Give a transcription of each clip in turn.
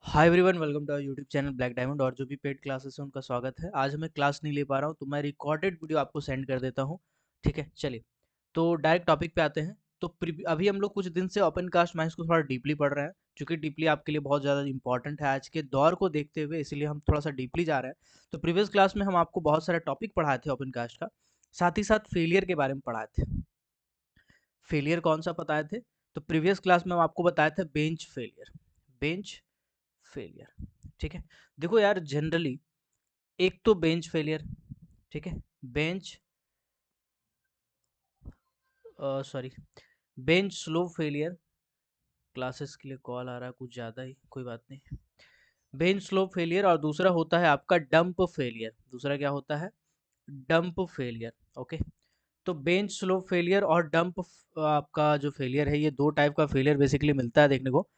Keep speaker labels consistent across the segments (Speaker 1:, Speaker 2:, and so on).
Speaker 1: Hi everyone, welcome to our YouTube channel Black Diamond. और जो भी पेड क्लासेस है उनका स्वागत है। आज मैं क्लास नहीं ले पा रहा हूँ तो मैं रिकॉर्डेड वीडियो आपको सेंड कर देता हूँ। ठीक है, चलिए तो डायरेक्ट टॉपिक पे आते हैं। तो अभी हम लोग कुछ दिन से ओपन कास्ट माइंस को थोड़ा डीपली पढ़ रहे हैं, जो कि डीपली आपके लिए बहुत ज़्यादा इंपॉर्टेंट है आज के दौर को देखते हुए, इसीलिए हम थोड़ा सा डीपली जा रहे हैं। तो प्रीवियस क्लास में हम आपको बहुत सारे टॉपिक पढ़ाए थे ओपन कास्ट का, साथ ही साथ फेलियर के बारे में पढ़ाए थे। फेलियर कौन सा बताए थे? तो प्रीवियस क्लास में हम आपको बताया था बेंच फेलियर। बेंच फेलियर, ठीक है। देखो यार, जनरली एक तो बेंच फेलियर, ठीक है, bench sorry bench slow failure. Classes के लिए कॉल आ रहा है कुछ ज़्यादा ही, कोई बात नहीं। बेंच स्लो फेलियर, और दूसरा होता है आपका डंप फेलियर। दूसरा क्या होता है? Dump failure. ओके, तो बेंच स्लो फेलियर और डंप आपका जो फेलियर है, ये दो टाइप का फेलियर बेसिकली मिलता है देखने को।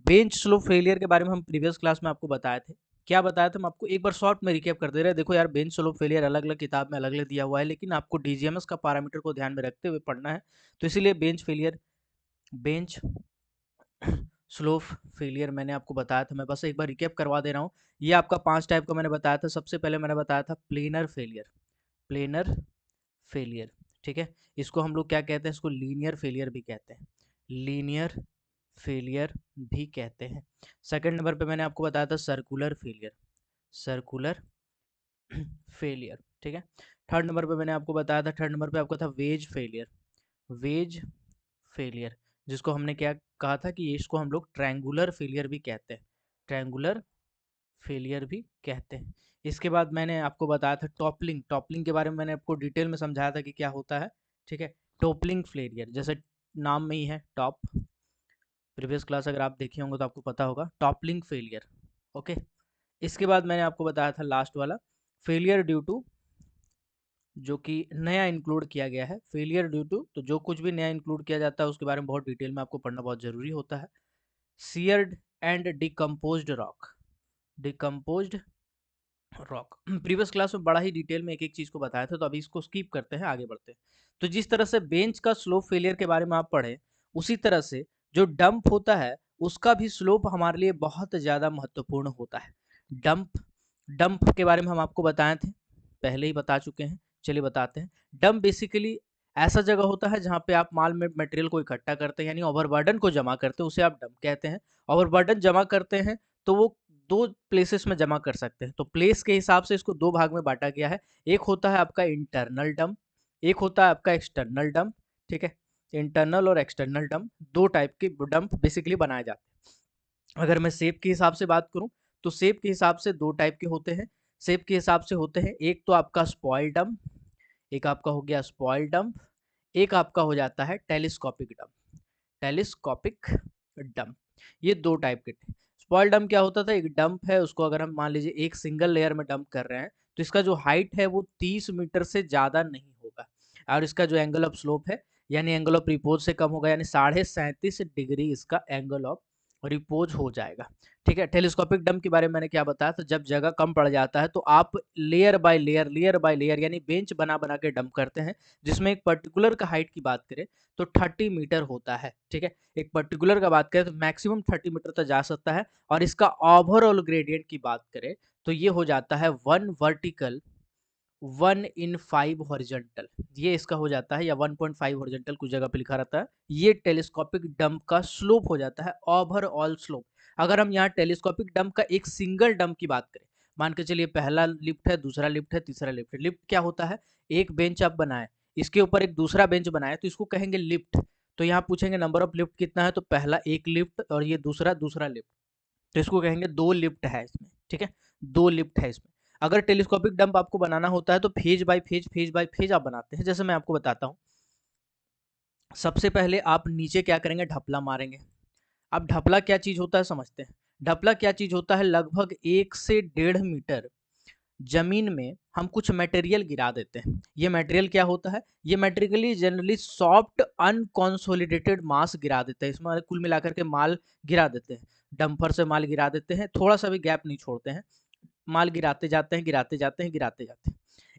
Speaker 1: बेंच स्लो फेलियर के बारे में हम प्रीवियस क्लास में आपको बताए थे। क्या बताया था? हम आपको एक बार शॉर्ट में रिकैप कर दे रहे हैं। देखो यार, बेंच स्लो फेलियर अलग अलग किताब में अलग अलग दिया हुआ है, लेकिन आपको डीजीएमएस का पैरामीटर को ध्यान में रखते हुए पढ़ना है। तो इसीलिए बेंच स्लो फेलियर मैंने आपको बताया था। मैं बस एक बार रिकैप करवा दे रहा हूँ। ये आपका 5 टाइप का मैंने बताया था। सबसे पहले मैंने बताया था प्लेनर फेलियर। प्लेनर फेलियर, ठीक है। इसको हम लोग क्या कहते हैं? इसको लीनियर फेलियर भी कहते हैं। लीनियर फेलियर भी कहते हैं। सेकंड नंबर पे मैंने आपको बताया था सर्कुलर फेलियर। सर्कुलर फेलियर, ठीक है। थर्ड नंबर पे मैंने आपको बताया था, थर्ड नंबर पे आपका था वेज फेलियर। वेज फेलियर, जिसको हमने क्या कहा था कि इसको हम लोग ट्रायंगुलर फेलियर भी कहते हैं। ट्रायंगुलर फेलियर भी कहते हैं। इसके बाद मैंने आपको बताया था टॉपलिंग। टॉपलिंग के बारे में मैंने आपको डिटेल में समझाया था कि क्या होता है, ठीक है। टॉपलिंग फेलियर, जैसे नाम में ही है टॉप। प्रीवियस क्लास अगर आप देखे होंगे तो आपको पता होगा टॉपलिंग फेलियर। ओके, इसके बाद मैंने आपको बताया था लास्ट वाला फेलियर ड्यू टू, जो कि नया इंक्लूड किया गया है। फेलियर ड्यू टू, तो जो कुछ भी नया इंक्लूड किया जाता है उसके बारे में बहुत डिटेल में आपको पढ़ना बहुत ज़रूरी होता है। Sheared and decomposed rock. Decomposed rock previous class में बड़ा ही डिटेल में एक एक चीज़ को बताया था, तो अभी इसको स्किप करते हैं, आगे बढ़ते हैं। तो जिस तरह से बेंच का स्लोप फेलियर के बारे में आप पढ़े, उसी तरह से जो डंप होता है उसका भी स्लोप हमारे लिए बहुत ज़्यादा महत्वपूर्ण होता है। डंप डंप के बारे में हम आपको बताए थे, पहले ही बता चुके हैं। चलिए बताते हैं। डंप बेसिकली ऐसा जगह होता है जहाँ पे आप माल में मटेरियल को इकट्ठा करते हैं, यानी ओवरबर्डन को जमा करते हैं, उसे आप डंप कहते हैं। ओवरबर्डन जमा करते हैं तो वो दो प्लेसेस में जमा कर सकते हैं। तो प्लेस के हिसाब से इसको दो भाग में बांटा गया है। एक होता है आपका इंटरनल डंप, एक होता है आपका एक्सटर्नल डंप, ठीक है। इंटरनल और एक्सटर्नल डंप, दो टाइप के डंप बेसिकली बनाए जाते हैं। अगर मैं शेप के हिसाब से बात करूं, तो शेप के हिसाब से दो टाइप के होते हैं। शेप के हिसाब से होते हैं, एक तो आपका स्पॉइल डंप, एक आपका हो गया स्पॉइल डंप, एक आपका हो जाता है टेलीस्कोपिक डंप। टेलीस्कोपिक डंप, ये दो टाइप के थे। स्पॉइल डंप क्या होता था? एक डंप है, उसको अगर हम मान लीजिए एक सिंगल लेयर में डंप कर रहे हैं, तो इसका जो हाइट है वो 30 मीटर से ज़्यादा नहीं होगा, और इसका जो एंगल ऑफ स्लोप है, यानी एंगल ऑफ रिपोज से कम होगा, यानी 37.5 डिग्री इसका एंगल ऑफ रिपोज हो जाएगा, ठीक है। टेलीस्कोपिक डंप के बारे में मैंने क्या बताया था? जब जगह कम पड़ जाता है तो आप लेयर बाय लेयर यानी बेंच बना बना के डंप करते हैं, जिसमें एक पर्टिकुलर का हाइट की बात करें तो 30 मीटर होता है, ठीक है। एक पर्टिकुलर का बात करें तो मैक्सिमम 30 मीटर तक जा सकता है। और इसका ओवरऑल ग्रेडियंट की बात करें तो ये हो जाता है 1 वर्टिकल 1/5 हॉरिजॉन्टल, ये इसका हो जाता है, या 1.5 हॉरिजॉन्टल कुछ जगह पे लिखा रहता है। ये टेलीस्कोपिक डंप का स्लोप हो जाता है, ओवरऑल स्लोप। अगर हम यहाँ टेलीस्कोपिक डंप का एक सिंगल डंप की बात करें, मान के चलिए पहला लिफ्ट है, दूसरा लिफ्ट है, तीसरा लिफ्ट है। लिफ्ट क्या होता है? एक बेंच आप बनाए, इसके ऊपर एक दूसरा बेंच बनाए, तो इसको कहेंगे लिफ्ट। तो यहाँ पूछेंगे नंबर ऑफ लिफ्ट कितना है, तो पहला एक लिफ्ट और ये दूसरा दूसरा लिफ्ट, तो इसको कहेंगे दो लिफ्ट है इसमें, ठीक है। दो लिफ्ट है इसमें। अगर टेलीस्कोपिक डंप आपको बनाना होता है तो फेज बाय फेज आप बनाते हैं। जैसे मैं आपको बताता हूँ, सबसे पहले आप नीचे क्या करेंगे? ढपला मारेंगे। अब ढपला क्या चीज होता है समझते हैं। ढपला क्या चीज होता है? लगभग 1 से 1.5 मीटर जमीन में हम कुछ मटेरियल गिरा देते हैं। ये मटेरियल क्या होता है? ये मटेरियली जनरली सॉफ्ट अनकॉन्सोलिडेटेड मास गिरा देते हैं। इसमें कुल मिलाकर के माल गिरा देते हैं। डंपर से माल गिरा देते हैं, थोड़ा सा भी गैप नहीं छोड़ते हैं, माल गिराते जाते हैं, गिराते जाते हैं, गिराते जाते हैं।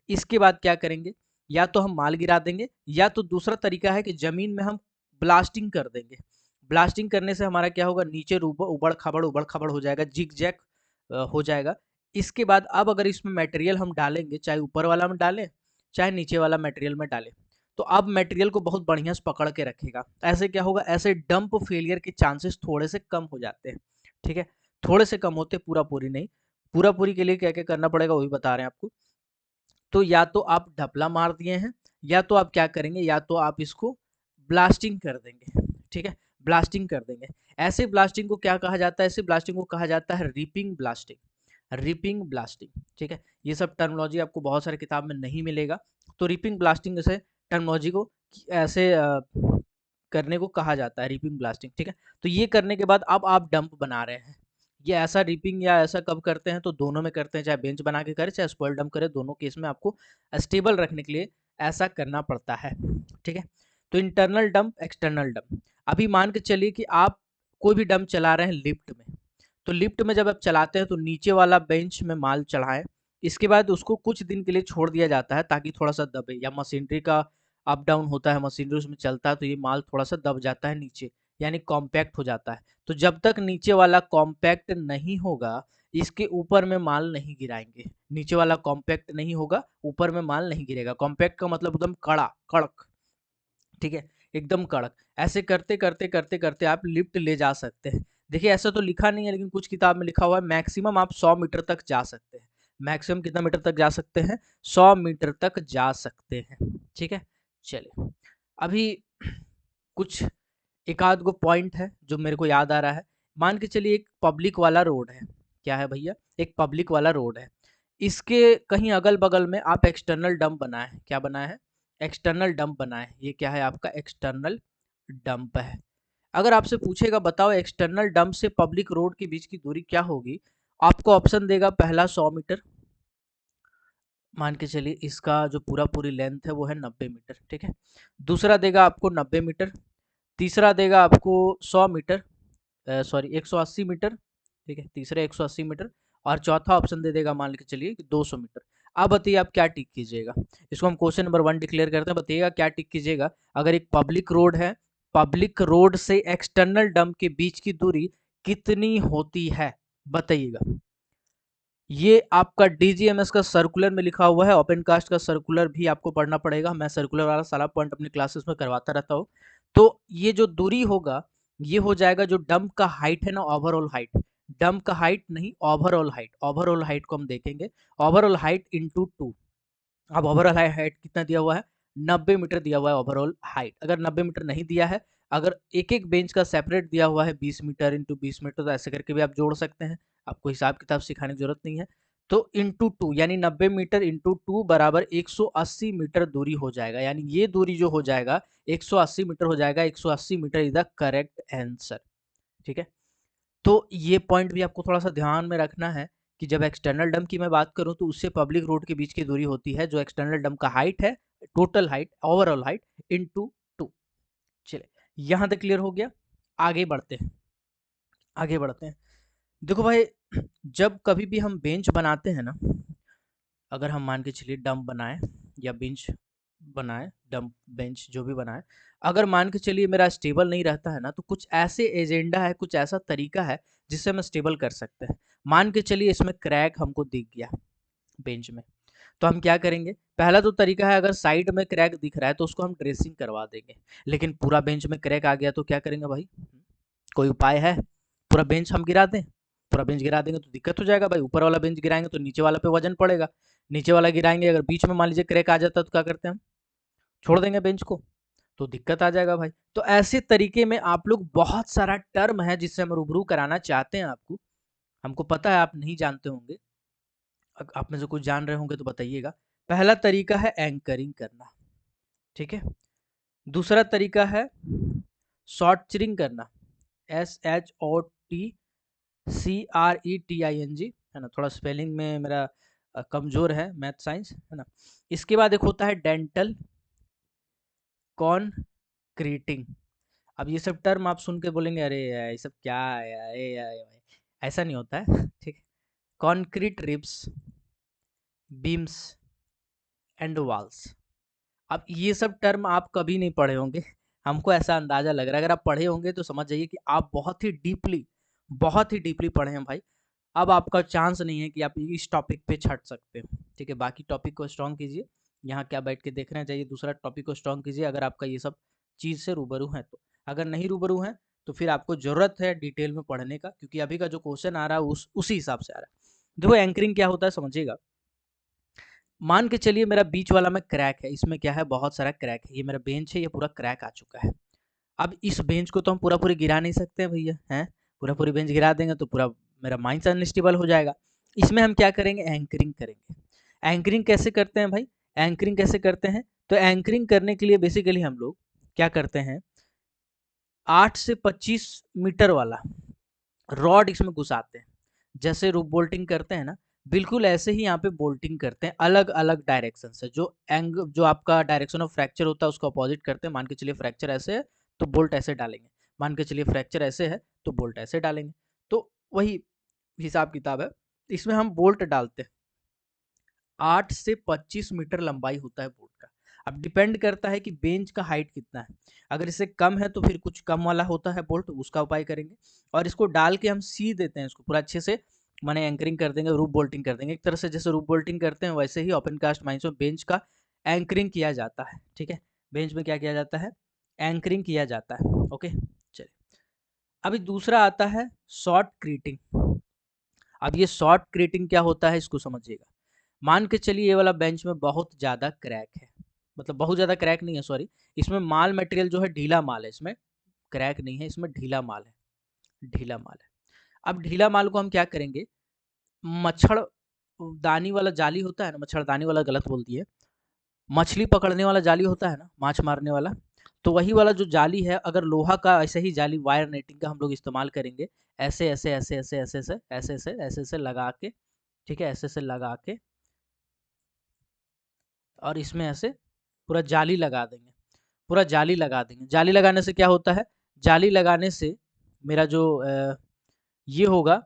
Speaker 1: इसके बाद क्या करेंगे? या तो हम माल गिरा देंगे, या तो दूसरा तरीका है कि जमीन में हम ब्लास्टिंग कर देंगे। ब्लास्टिंग करने से हमारा क्या होगा, नीचे उबड़ खाबड़ हो जाएगा, जिग जैग हो जाएगा। इसके बाद अब अगर इसमें मटेरियल हम डालेंगे, चाहे ऊपर वाला में डालें चाहे नीचे वाला मटेरियल में डालें, तो अब मटेरियल को बहुत बढ़िया से पकड़ के रखेगा। ऐसे क्या होगा, ऐसे डंप फेलियर के चांसेस थोड़े से कम हो जाते हैं। ठीक है, थोड़े से कम होते, पूरा पूरी नहीं। पूरा पूरी के लिए क्या क्या करना पड़ेगा वही बता रहे हैं आपको। तो या तो आप ढपला मार दिए हैं, या तो आप क्या करेंगे, या तो आप इसको ब्लास्टिंग कर देंगे। ठीक है, ब्लास्टिंग कर देंगे। ऐसे ब्लास्टिंग को क्या कहा जाता है, ऐसे ब्लास्टिंग को कहा जाता है रिपिंग ब्लास्टिंग। रिपिंग ब्लास्टिंग, ठीक है, ये सब टर्मिनोलॉजी आपको बहुत सारे किताब में नहीं मिलेगा। तो रिपिंग ब्लास्टिंग जैसे टर्मिनोलॉजी को ऐसे करने को कहा जाता है, रिपिंग ब्लास्टिंग। ठीक है, तो ये करने के बाद अब आप डंप बना रहे हैं। ये ऐसा रिपिंग या ऐसा कब करते हैं, तो दोनों में करते हैं, चाहे बेंच बना के करें चाहे स्पॉइल डंप करें, दोनों केस में आपको स्टेबल रखने के लिए ऐसा करना पड़ता है। ठीक है, तो इंटरनल डंप, एक्सटर्नल डंप। अभी मान के चलिए कि आप कोई भी डंप चला रहे हैं लिफ्ट में, तो लिफ्ट में जब आप चलाते हैं तो नीचे वाला बेंच में माल चढ़ाएं, इसके बाद उसको कुछ दिन के लिए छोड़ दिया जाता है ताकि थोड़ा सा दबे, या मशीनरी का अप डाउन होता है, मशीनरी उसमें चलता है तो ये माल थोड़ा सा दब जाता है नीचे, यानी कॉम्पैक्ट हो जाता है। तो जब तक नीचे वाला कॉम्पैक्ट नहीं होगा, इसके ऊपर में माल नहीं गिराएंगे। नीचे वाला कॉम्पैक्ट नहीं होगा, ऊपर में माल नहीं गिरेगा। कॉम्पैक्ट का मतलब एकदम कड़ा कड़क, ठीक है, एकदम कड़क। ऐसे करते करते करते करते आप लिफ्ट ले जा सकते हैं। देखिए ऐसा तो लिखा नहीं है, लेकिन कुछ किताब में लिखा हुआ है मैक्सिमम आप 100 मीटर तक जा सकते हैं। मैक्सिमम कितना मीटर तक जा सकते हैं, 100 मीटर तक जा सकते हैं। ठीक है, चलिए अभी कुछ एक आध गो पॉइंट है जो मेरे को याद आ रहा है। मान के चलिए एक पब्लिक वाला रोड है, क्या है भैया, एक पब्लिक वाला रोड है। इसके कहीं अगल बगल में आप एक्सटर्नल डंप बनाए, क्या बनाए हैं, एक्सटर्नल डंप बनाए। ये क्या है, आपका एक्सटर्नल डंप है। अगर आपसे पूछेगा बताओ एक्सटर्नल डंप से पब्लिक रोड के बीच की दूरी क्या होगी, आपको ऑप्शन देगा, पहला 100 मीटर, मान के चलिए इसका जो पूरा पूरी लेंथ है वो है 90 मीटर। ठीक है, दूसरा देगा आपको 90 मीटर, तीसरा देगा आपको 100 मीटर, सॉरी 180 मीटर। ठीक है, तीसरा 180 मीटर, और चौथा ऑप्शन दे देगा मान के चलिए 200 मीटर। अब बताइए आप क्या टिक कीजिएगा, इसको हम क्वेश्चन नंबर 1 डिक्लेयर करते हैं। बताइएगा क्या टिक कीजिएगा, अगर एक पब्लिक रोड है, पब्लिक रोड से एक्सटर्नल डंप के बीच की दूरी कितनी होती है, बताइएगा। ये आपका डीजीएमएस का सर्कुलर में लिखा हुआ है, ओपन कास्ट का सर्कुलर भी आपको पढ़ना पड़ेगा। मैं सर्कुलर वाला सारा पॉइंट अपनी क्लासेस में करवाता रहता हूँ। तो ये जो दूरी होगा, ये हो जाएगा जो डंप का हाइट है ना, ओवरऑल हाइट, डंप का हाइट नहीं, ओवरऑल हाइट, ओवरऑल हाइट को हम देखेंगे, ओवरऑल हाइट इंटू 2। अब ओवरऑल हाइट कितना दिया हुआ है, 90 मीटर दिया हुआ है ओवरऑल हाइट। अगर 90 मीटर नहीं दिया है, अगर एक एक बेंच का सेपरेट दिया हुआ है 20 मीटर इंटू 20 मीटर, तो ऐसे करके भी आप जोड़ सकते हैं, आपको हिसाब किताब सिखाने की जरूरत नहीं है। तो इंटू 2 यानी 90 मीटर इंटू 2 बराबर 180 मीटर दूरी हो जाएगा, यानी ये दूरी जो हो जाएगा 180 मीटर हो जाएगा। 180 metre is the correct answer. ठीक है, तो ये पॉइंट भी आपको थोड़ा सा ध्यान में रखना है कि जब एक्सटर्नल डंप की मैं बात करूं तो उससे पब्लिक रोड के बीच की दूरी होती है जो एक्सटर्नल डंप का हाइट है, total height, overall height into 2। चलिए यहां तक क्लियर हो गया, आगे बढ़ते हैं, आगे बढ़ते हैं। देखो भाई, जब कभी भी हम बेंच बनाते हैं ना, अगर हम मान के चलिए डंप बनाए या बेंच बनाए, डंप बेंच जो भी बनाए, अगर मान के चलिए मेरा स्टेबल नहीं रहता है ना, तो कुछ ऐसे एजेंडा है, कुछ ऐसा तरीका है जिससे हम स्टेबल कर सकते हैं। मान के चलिए इसमें क्रैक हमको दिख गया बेंच में, तो हम क्या करेंगे, पहला तो तरीका है, अगर साइड में क्रैक दिख रहा है तो उसको हम ड्रेसिंग करवा देंगे। लेकिन पूरा बेंच में क्रैक आ गया तो क्या करेंगे भाई, कोई उपाय है, पूरा बेंच हम गिरा दें, पूरा बेंच गिरा देंगे तो दिक्कत हो जाएगा भाई। ऊपर वाला बेंच गिराएंगे तो नीचे वाला पे वजन पड़ेगा, नीचे वाला गिराएंगे अगर बीच में मान लीजिए क्रैक आ जाता है तो क्या करते हैं हम, छोड़ देंगे बेंच को, तो दिक्कत आ जाएगा भाई। तो ऐसे तरीके में आप लोग, बहुत सारा टर्म है जिससे हम रूबरू कराना चाहते हैं आपको, हमको पता है आप नहीं जानते होंगे, आप में से कुछ जान रहे होंगे तो बताइएगा। पहला तरीका है एंकरिंग करना, ठीक है, दूसरा तरीका है शॉर्टचरिंग करना, SHOTCRETING, है ना, थोड़ा स्पेलिंग में मेरा कमजोर है, मैथ साइंस, है ना। इसके बाद एक होता है डेंटल कॉन्क्रीटिंग। अब ये सब टर्म आप सुन के बोलेंगे अरे यार ये सब क्या है यार, अरे यार ऐसा नहीं होता है, ठीक है। Concrete ribs, beams and walls, अब ये सब टर्म आप कभी नहीं पढ़े होंगे, हमको ऐसा अंदाजा लग रहा है। अगर आप पढ़े होंगे तो समझ जाइए कि आप बहुत ही डीपली पढ़े हैं भाई। अब आपका चांस नहीं है कि आप इस टॉपिक पे छट सकते हो, ठीक है। बाकी टॉपिक को स्ट्रॉन्ग कीजिए, यहाँ क्या बैठ के देख रहे हैं, जाइए दूसरा टॉपिक को स्ट्रॉन्ग कीजिए अगर आपका ये सब चीज़ से रूबरू है तो। अगर नहीं रूबरू है तो फिर आपको ज़रूरत है डिटेल में पढ़ने का, क्योंकि अभी का जो क्वेश्चन आ रहा है उसी हिसाब से आ रहा है। देखो एंकरिंग क्या होता है समझिएगा। मान के चलिए मेरा बीच वाला में क्रैक है, इसमें क्या है, बहुत सारा क्रैक है, ये मेरा बेंच है, ये पूरा क्रैक आ चुका है। अब इस बेंच को तो हम पूरा पूरी गिरा नहीं सकते हैं भैया, हैं, पूरा पूरी बेंच गिरा देंगे तो पूरा मेरा माइंस अनस्टेबल हो जाएगा। इसमें हम क्या करेंगे, एंकरिंग करेंगे। एंकरिंग कैसे करते हैं भाई, एंकरिंग कैसे करते हैं, तो एंकरिंग करने के लिए बेसिकली हम लोग क्या करते हैं, 8 से 25 मीटर वाला रॉड इसमें घुसाते हैं। जैसे रूप बोल्टिंग करते हैं ना, बिल्कुल ऐसे ही यहाँ पे बोल्टिंग करते हैं, अलग अलग डायरेक्शन से। जो आपका डायरेक्शन ऑफ फ्रैक्चर होता है उसका अपोजिट करते हैं। मान के चलिए फ्रैक्चर ऐसे है तो बोल्ट ऐसे डालेंगे, मान के चलिए फ्रैक्चर ऐसे है तो बोल्ट ऐसे डालेंगे। तो वही हिसाब किताब है, इसमें हम बोल्ट डालते हैं। 8 से 25 मीटर लंबाई होता है बोल्ट का। अब डिपेंड करता है कि बेंच का हाइट कितना है। अगर इससे कम है तो फिर कुछ कम वाला होता है बोल्ट, उसका उपाय करेंगे। और इसको डाल के हम सी देते हैं, इसको पूरा अच्छे से माने एंकरिंग कर देंगे, रूप बोल्टिंग कर देंगे। एक तरह से जैसे रूप बोल्टिंग करते हैं वैसे ही ओपन कास्ट माइंस में बेंच का एंकरिंग किया जाता है, ठीक है। बेंच में क्या किया जाता है, एंकरिंग किया जाता है। ओके चलिए, अभी दूसरा आता है शॉर्ट क्रीटिंग। अब ये शॉर्ट क्रीटिंग क्या होता है इसको समझिएगा। मान के चलिए ये वाला बेंच में बहुत ज़्यादा क्रैक है, मतलब बहुत ज़्यादा क्रैक नहीं है, सॉरी, इसमें माल मटेरियल जो है ढीला माल है, इसमें क्रैक नहीं है, इसमें ढीला माल है, ढीला माल है। अब ढीला माल को हम क्या करेंगे, मच्छरदानी वाला जाली होता है ना, मच्छरदानी वाला गलत बोल दिए, मछली पकड़ने वाला जाली होता है ना, माछ मारने वाला, तो वही वाला जो जाली है, अगर लोहा का ऐसे ही जाली वायर नेटिंग का हम लोग इस्तेमाल करेंगे, ऐसे ऐसे ऐसे ऐसे ऐसे ऐसे ऐसे ऐसे ऐसे ऐसे लगा के, ठीक है, ऐसे ऐसे लगा के और इसमें ऐसे पूरा जाली लगा देंगे, पूरा जाली लगा देंगे। जाली लगाने से क्या होता है, जाली लगाने से मेरा जो ये होगा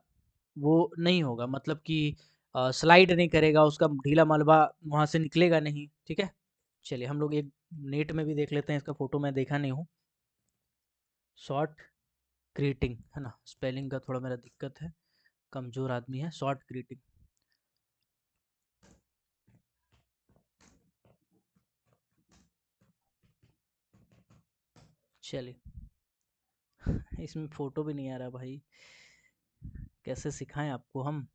Speaker 1: वो नहीं होगा, मतलब कि स्लाइड नहीं करेगा, उसका ढीला मलबा वहाँ से निकलेगा नहीं, ठीक है। चलिए हम लोग एक नेट में भी देख लेते हैं, इसका फोटो मैं देखा नहीं हूँ। शॉर्ट क्रीटिंग है ना, स्पेलिंग का थोड़ा मेरा दिक्कत है, कमजोर आदमी है। शॉर्ट क्रीटिंग, चलिए इसमें फोटो भी नहीं आ रहा भाई, कैसे सिखाएं आपको हम।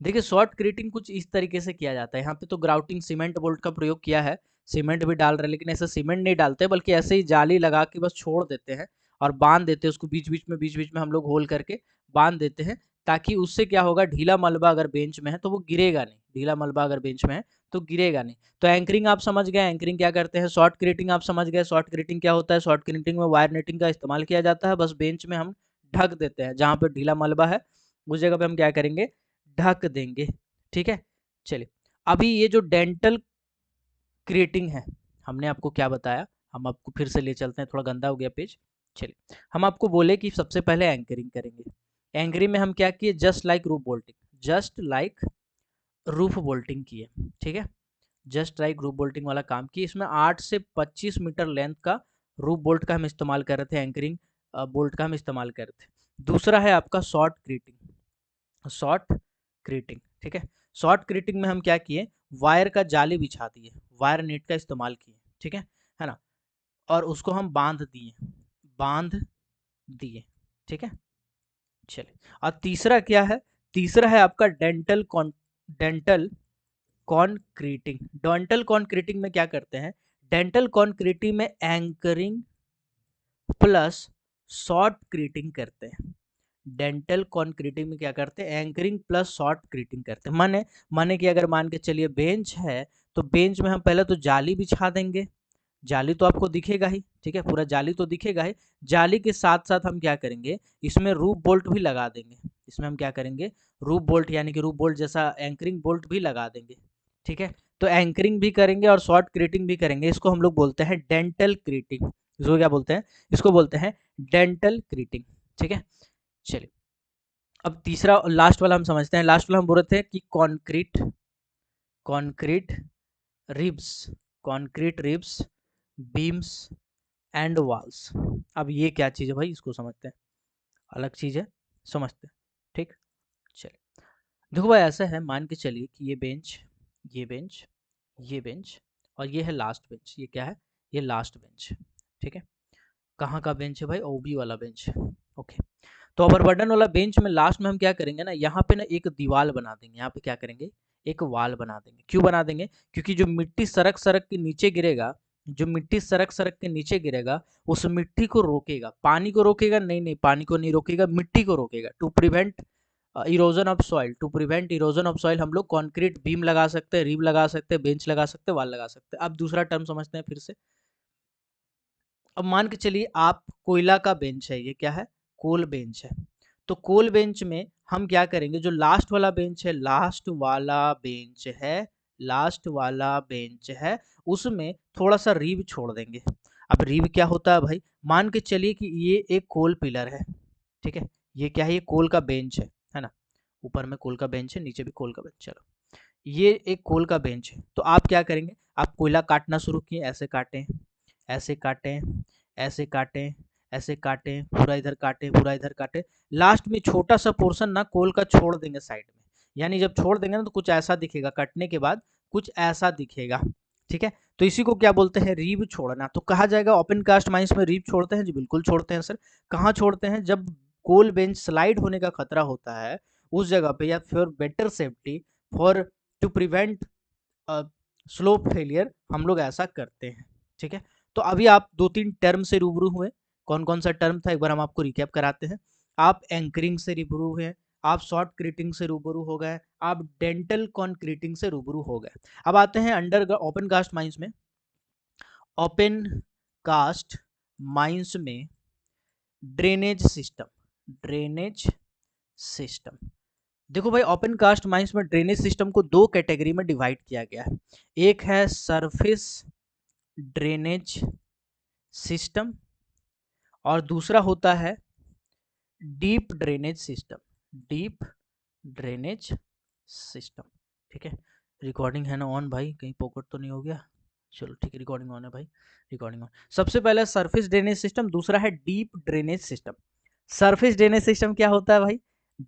Speaker 1: देखिए शॉर्ट क्रीटिंग कुछ इस तरीके से किया जाता है, यहाँ पे तो ग्राउटिंग सीमेंट बोल्ट का प्रयोग किया है, सीमेंट भी डाल रहे हैं, लेकिन ऐसे सीमेंट नहीं डालते बल्कि ऐसे ही जाली लगा के बस छोड़ देते हैं और बांध देते हैं उसको, बीच बीच में हम लोग होल करके बांध देते हैं, ताकि उससे क्या होगा, ढीला मलबा अगर बेंच में है तो वो गिरेगा नहीं, ढीला मलबा अगर बेंच में है तो गिरेगा नहीं। तो एंकरिंग आप समझ गए, एंकरिंग क्या करते हैं। शॉर्ट क्रीटिंग आप समझ गए, शॉर्ट क्रीटिंग क्या होता है, शॉर्ट क्रीटिंग में वायर नेटिंग का इस्तेमाल किया जाता है, बस बेंच में हम ढक देते हैं, जहाँ पे ढीला मलबा है उस जगह पे हम क्या करेंगे, ढक देंगे, ठीक है। चलिए अभी ये जो डेंटल क्रीटिंग है, हमने आपको क्या बताया, हम आपको फिर से ले चलते हैं, थोड़ा गंदा हो गया पेज। चलिए हम आपको बोले कि सबसे पहले एंकरिंग करेंगे। एंकरिंग में हम क्या किए, just like roof bolting, just like roof bolting किए, ठीक है, जस्ट लाइक रूफ बोल्टिंग वाला काम किए। इसमें 8 से 25 मीटर लेंथ का रूफ बोल्ट का हम इस्तेमाल कर रहे थे, एंकरिंग बोल्ट का हम इस्तेमाल कर रहे थे। दूसरा है आपका शॉर्ट क्रीटिंग, शॉर्ट क्रीटिंग, ठीक है। शॉर्ट क्रीटिंग में हम क्या किए, वायर का जाली बिछा दिए, वायर नेट का इस्तेमाल किए, ठीक है ना, और उसको हम बांध दिए, ठीक है। चलिए और तीसरा क्या है, तीसरा है आपका डेंटल कॉन्क्रीटिंग। डेंटल कॉन्क्रीटिंग में क्या करते हैं, डेंटल कॉन्क्रीटिंग में एंकरिंग प्लस शॉर्ट क्रीटिंग करते हैं। डेंटल कॉन्क्रीटिंग में क्या करते हैं, एंकरिंग प्लस शॉर्ट क्रीटिंग करते हैं। माने कि अगर मान के चलिए बेंच है तो बेंच में हम पहले तो जाली बिछा देंगे, जाली तो आपको दिखेगा ही, ठीक है, पूरा जाली तो दिखेगा ही। जाली के साथ साथ हम क्या करेंगे, इसमें रूफ बोल्ट भी लगा देंगे, इसमें हम क्या करेंगे, रूफ बोल्ट यानी कि रूफ बोल्ट जैसा एंकरिंग बोल्ट भी लगा देंगे, ठीक है। तो एंकरिंग भी करेंगे और शॉर्ट क्रीटिंग भी करेंगे, इसको हम लोग बोलते हैं डेंटल क्रीटिंग। इसको क्या बोलते हैं, इसको बोलते हैं डेंटल क्रीटिंग, ठीक है। चलिए अब तीसरा और लास्ट वाला हम समझते हैं। लास्ट वाला हम बोल रहे थे कि concrete ribs, concrete ribs, beams and walls. अब ये क्या चीज़ है भाई, इसको समझते हैं, अलग चीज़ है, समझते हैं। ठीक, चलिए देखो भाई ऐसा है, मान के चलिए कि ये बेंच, ये बेंच, ये बेंच और ये है लास्ट बेंच। ये क्या है, ये लास्ट बेंच। ठीक है, कहाँ का बेंच है भाई, ओबी वाला बेंच। ओके, तो ओवरबर्डन वाला बेंच में लास्ट में हम क्या करेंगे ना, यहाँ पे ना एक दीवार बना देंगे, यहाँ पे क्या करेंगे, एक वाल बना देंगे। क्यों बना देंगे, क्योंकि जो मिट्टी सरक सरक के नीचे गिरेगा, जो मिट्टी सरक सरक के नीचे गिरेगा, उस मिट्टी को रोकेगा। पानी को रोकेगा नहीं, नहीं पानी को नहीं रोकेगा, मिट्टी को रोकेगा। To prevent erosion of soil, to prevent erosion of soil हम लोग कंक्रीट बीम लगा सकते हैं, रिब लगा सकते हैं, बेंच लगा सकते हैं, वाल लगा सकते हैं। अब दूसरा टर्म समझते हैं फिर से। अब मान के चलिए आप कोयला का बेंच है, ये क्या है, कोल बेंच है। तो कोल बेंच में हम क्या करेंगे, जो लास्ट वाला बेंच है, लास्ट वाला बेंच है, लास्ट वाला बेंच है, उसमें थोड़ा सा रीब छोड़ देंगे। अब रीब क्या होता है भाई, मान के चलिए कि ये एक कोल पिलर है। ठीक है, ये क्या है, ये कोल का बेंच है ना, ऊपर में कोल का बेंच है, नीचे भी कोल का बेंच। चलो ये एक कोल का बेंच है, तो आप क्या करेंगे, आप कोयला काटना शुरू किए, ऐसे काटें, ऐसे काटें, ऐसे काटें, ऐसे काटें, पूरा इधर काटें, पूरा इधर काटें, लास्ट में छोटा सा पोर्शन ना कोल का छोड़ देंगे साइड में। यानी जब छोड़ देंगे ना तो कुछ ऐसा दिखेगा, कटने के बाद कुछ ऐसा दिखेगा। ठीक है, तो इसी को क्या बोलते हैं, रीब छोड़ना। तो कहा जाएगा ओपन कास्ट माइंस में रीब छोड़ते हैं जी, बिल्कुल छोड़ते हैं सर। कहाँ छोड़ते हैं, जब कोल बेंच स्लाइड होने का खतरा होता है उस जगह पे, या फिर better safety for to prevent slope failure, हम लोग ऐसा करते हैं। ठीक है, तो अभी आप दो तीन टर्म से रूबरू हुए। कौन कौन सा टर्म था, एक बार हम आपको रिकैप कराते हैं। आप एंकरिंग से रूबरू हुए, आप शॉर्ट क्रीटिंग से रूबरू हो गए, आप डेंटल कॉन्क्रीटिंग से रूबरू हो गए। अब आते हैं अंडर ओपन कास्ट माइंस में। ओपन कास्ट माइंस में ड्रेनेज सिस्टम, ड्रेनेज सिस्टम। देखो भाई ओपन कास्ट माइंस में ड्रेनेज सिस्टम को दो कैटेगरी में डिवाइड किया गया है। एक है सरफेस ड्रेनेज सिस्टम और दूसरा होता है deep drainage system, deep drainage system. ठीक है, रिकॉर्डिंग है ना ऑन भाई, कहीं पॉकेट तो नहीं हो गया। चलो ठीक है, रिकॉर्डिंग ऑन है भाई, रिकॉर्डिंग ऑन। सबसे पहले सरफेस ड्रेनेज सिस्टम, दूसरा है deep drainage system. Surface drainage system क्या होता है भाई,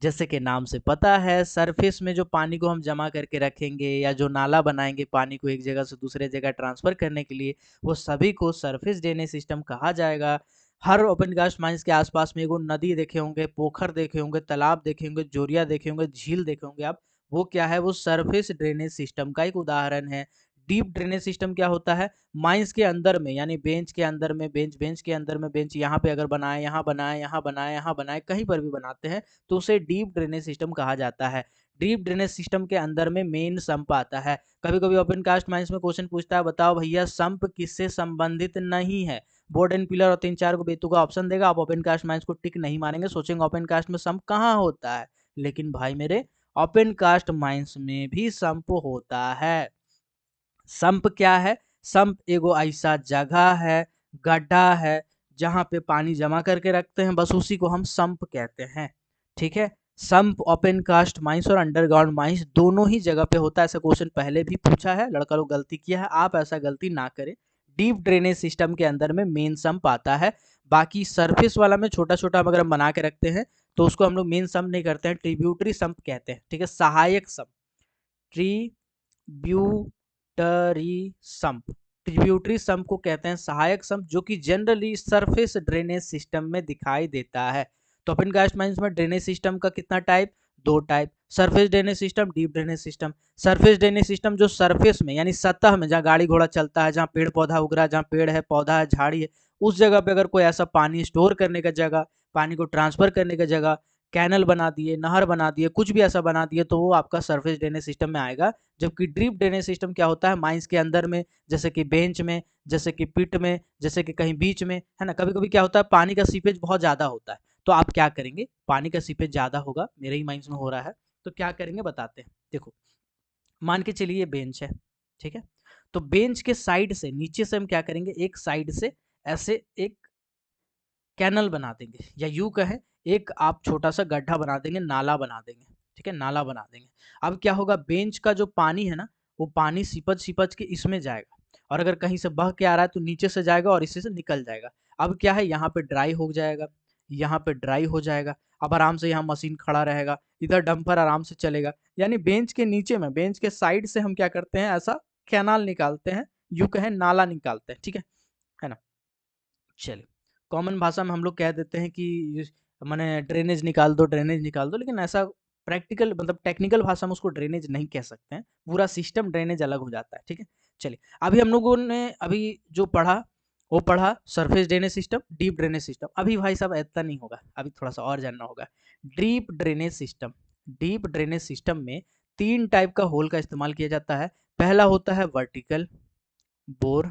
Speaker 1: जैसे कि नाम से पता है, सरफेस में जो पानी को हम जमा करके रखेंगे या जो नाला बनाएंगे पानी को एक जगह से दूसरे जगह ट्रांसफर करने के लिए, वो सभी को सरफेस ड्रेनेज सिस्टम कहा जाएगा। हर ओपन कास्ट माइंस के आसपास में एगो नदी देखे होंगे, पोखर देखे होंगे, तालाब देखे होंगे, जोरिया देखे होंगे, झील देखे होंगे आप, वो क्या है, वो सरफेस ड्रेनेज सिस्टम का एक उदाहरण है। डीप ड्रेनेज सिस्टम क्या होता है, माइंस के अंदर में, यानी बेंच के अंदर में बेंच, बेंच के अंदर में बेंच, यहाँ पे अगर बनाए, यहाँ बनाए, यहाँ बनाए, यहाँ बनाए, कहीं पर भी बनाते हैं तो उसे डीप ड्रेनेज सिस्टम कहा जाता है। डीप ड्रेनेज सिस्टम के अंदर में मेन सम्प आता है। कभी कभी ओपन कास्ट माइंस में क्वेश्चन पूछता है, बताओ भैया सम्प किससे संबंधित नहीं है। बोर्ड एंड पिलर और तीन चार को बेतु का ऑप्शन देगा, आप ओपन कास्ट माइंस को टिक नहीं मारेंगे, सोचेंगे ओपन कास्ट में सम्प कहाँ होता है। लेकिन भाई मेरे ओपन कास्ट माइंस में भी सम्प होता है। सम्प क्या है, सम्प एगो ऐसा जगह है, गड्ढा है, जहां पे पानी जमा करके रखते हैं, बस उसी को हम सम्प कहते हैं। ठीक है, सम्प ओपन कास्ट माइंस और अंडरग्राउंड माइंस दोनों ही जगह पे होता है। ऐसा क्वेश्चन पहले भी पूछा है, लड़का लोग गलती किया है, आप ऐसा गलती ना करें। डीप ड्रेनेज सिस्टम के अंदर में मेन सम्प आता है। बाकी सरफेस वाला में छोटा छोटा अगर हम बना के रखते हैं तो उसको हम लोग मेन सम्प नहीं करते हैं, ट्रिब्यूटरी सम्प कहते हैं। ठीक है, सहायक sump, tributary sump, tributary sump को कहते हैं सहायक सम्प, जो कि जनरली सरफेस ड्रेनेज सिस्टम में दिखाई देता है। तो ओपन कास्ट माइंस में ड्रेनेज सिस्टम का कितना टाइप, दो type, surface drainage system, deep drainage system. Surface drainage system जो सरफेस में यानी सतह में, जहाँ गाड़ी घोड़ा चलता है, जहाँ पेड़ पौधा उग रहा है, जहाँ पेड़ है, पौधा है, झाड़ी है, उस जगह पे अगर कोई ऐसा पानी स्टोर करने का जगह, पानी को ट्रांसफर करने का जगह, कैनल बना दिए, नहर बना दिए, कुछ भी ऐसा बना दिए, तो वो आपका सरफेस ड्रेनेज सिस्टम में आएगा। जबकि डीप ड्रेनेज सिस्टम क्या होता है, माइंस के अंदर में, जैसे कि बेंच में, जैसे कि पिट में, जैसे कि कहीं बीच में, है ना। कभी कभी क्या होता है, पानी का सीपेज बहुत ज़्यादा होता है, तो आप क्या करेंगे, पानी का सीपेज ज़्यादा होगा, मेरे ही माइंस में हो रहा है, तो क्या करेंगे बताते हैं। देखो मान के चलिए ये बेंच है, ठीक है, तो बेंच के साइड से, नीचे से हम क्या करेंगे, एक साइड से ऐसे एक कैनल बना देंगे, या यूं कहें एक आप छोटा सा गड्ढा बना देंगे, नाला बना देंगे। ठीक है, नाला बना देंगे। अब क्या होगा, बेंच का जो पानी है ना, वो पानी सिपच सिपच के इसमें जाएगा, और अगर कहीं से बह के आ रहा है तो नीचे से जाएगा और इसी से निकल जाएगा। अब क्या है, यहाँ पे ड्राई हो जाएगा, यहाँ पे ड्राई हो जाएगा। अब आराम से यहाँ मशीन खड़ा रहेगा, इधर डंपर आराम से चलेगा। यानी बेंच के नीचे में, बेंच के साइड से हम क्या करते हैं, ऐसा कैनाल निकालते हैं, यूं कहें नाला निकालते हैं, ठीक है ना। चलिए, कॉमन भाषा में हम लोग कह देते हैं कि माने ड्रेनेज निकाल दो, ड्रेनेज निकाल दो, लेकिन ऐसा प्रैक्टिकल मतलब टेक्निकल भाषा में उसको ड्रेनेज नहीं कह सकते हैं, पूरा सिस्टम ड्रेनेज अलग हो जाता है, ठीक है। चलिए, अभी हम लोगों ने अभी जो पढ़ा वो पढ़ा surface drainage system, deep drainage system. अभी भाई साहब इतना नहीं होगा, अभी थोड़ा सा और जानना होगा। Deep drainage system, deep drainage system में 3 टाइप का होल का इस्तेमाल किया जाता है। पहला होता है वर्टिकल बोर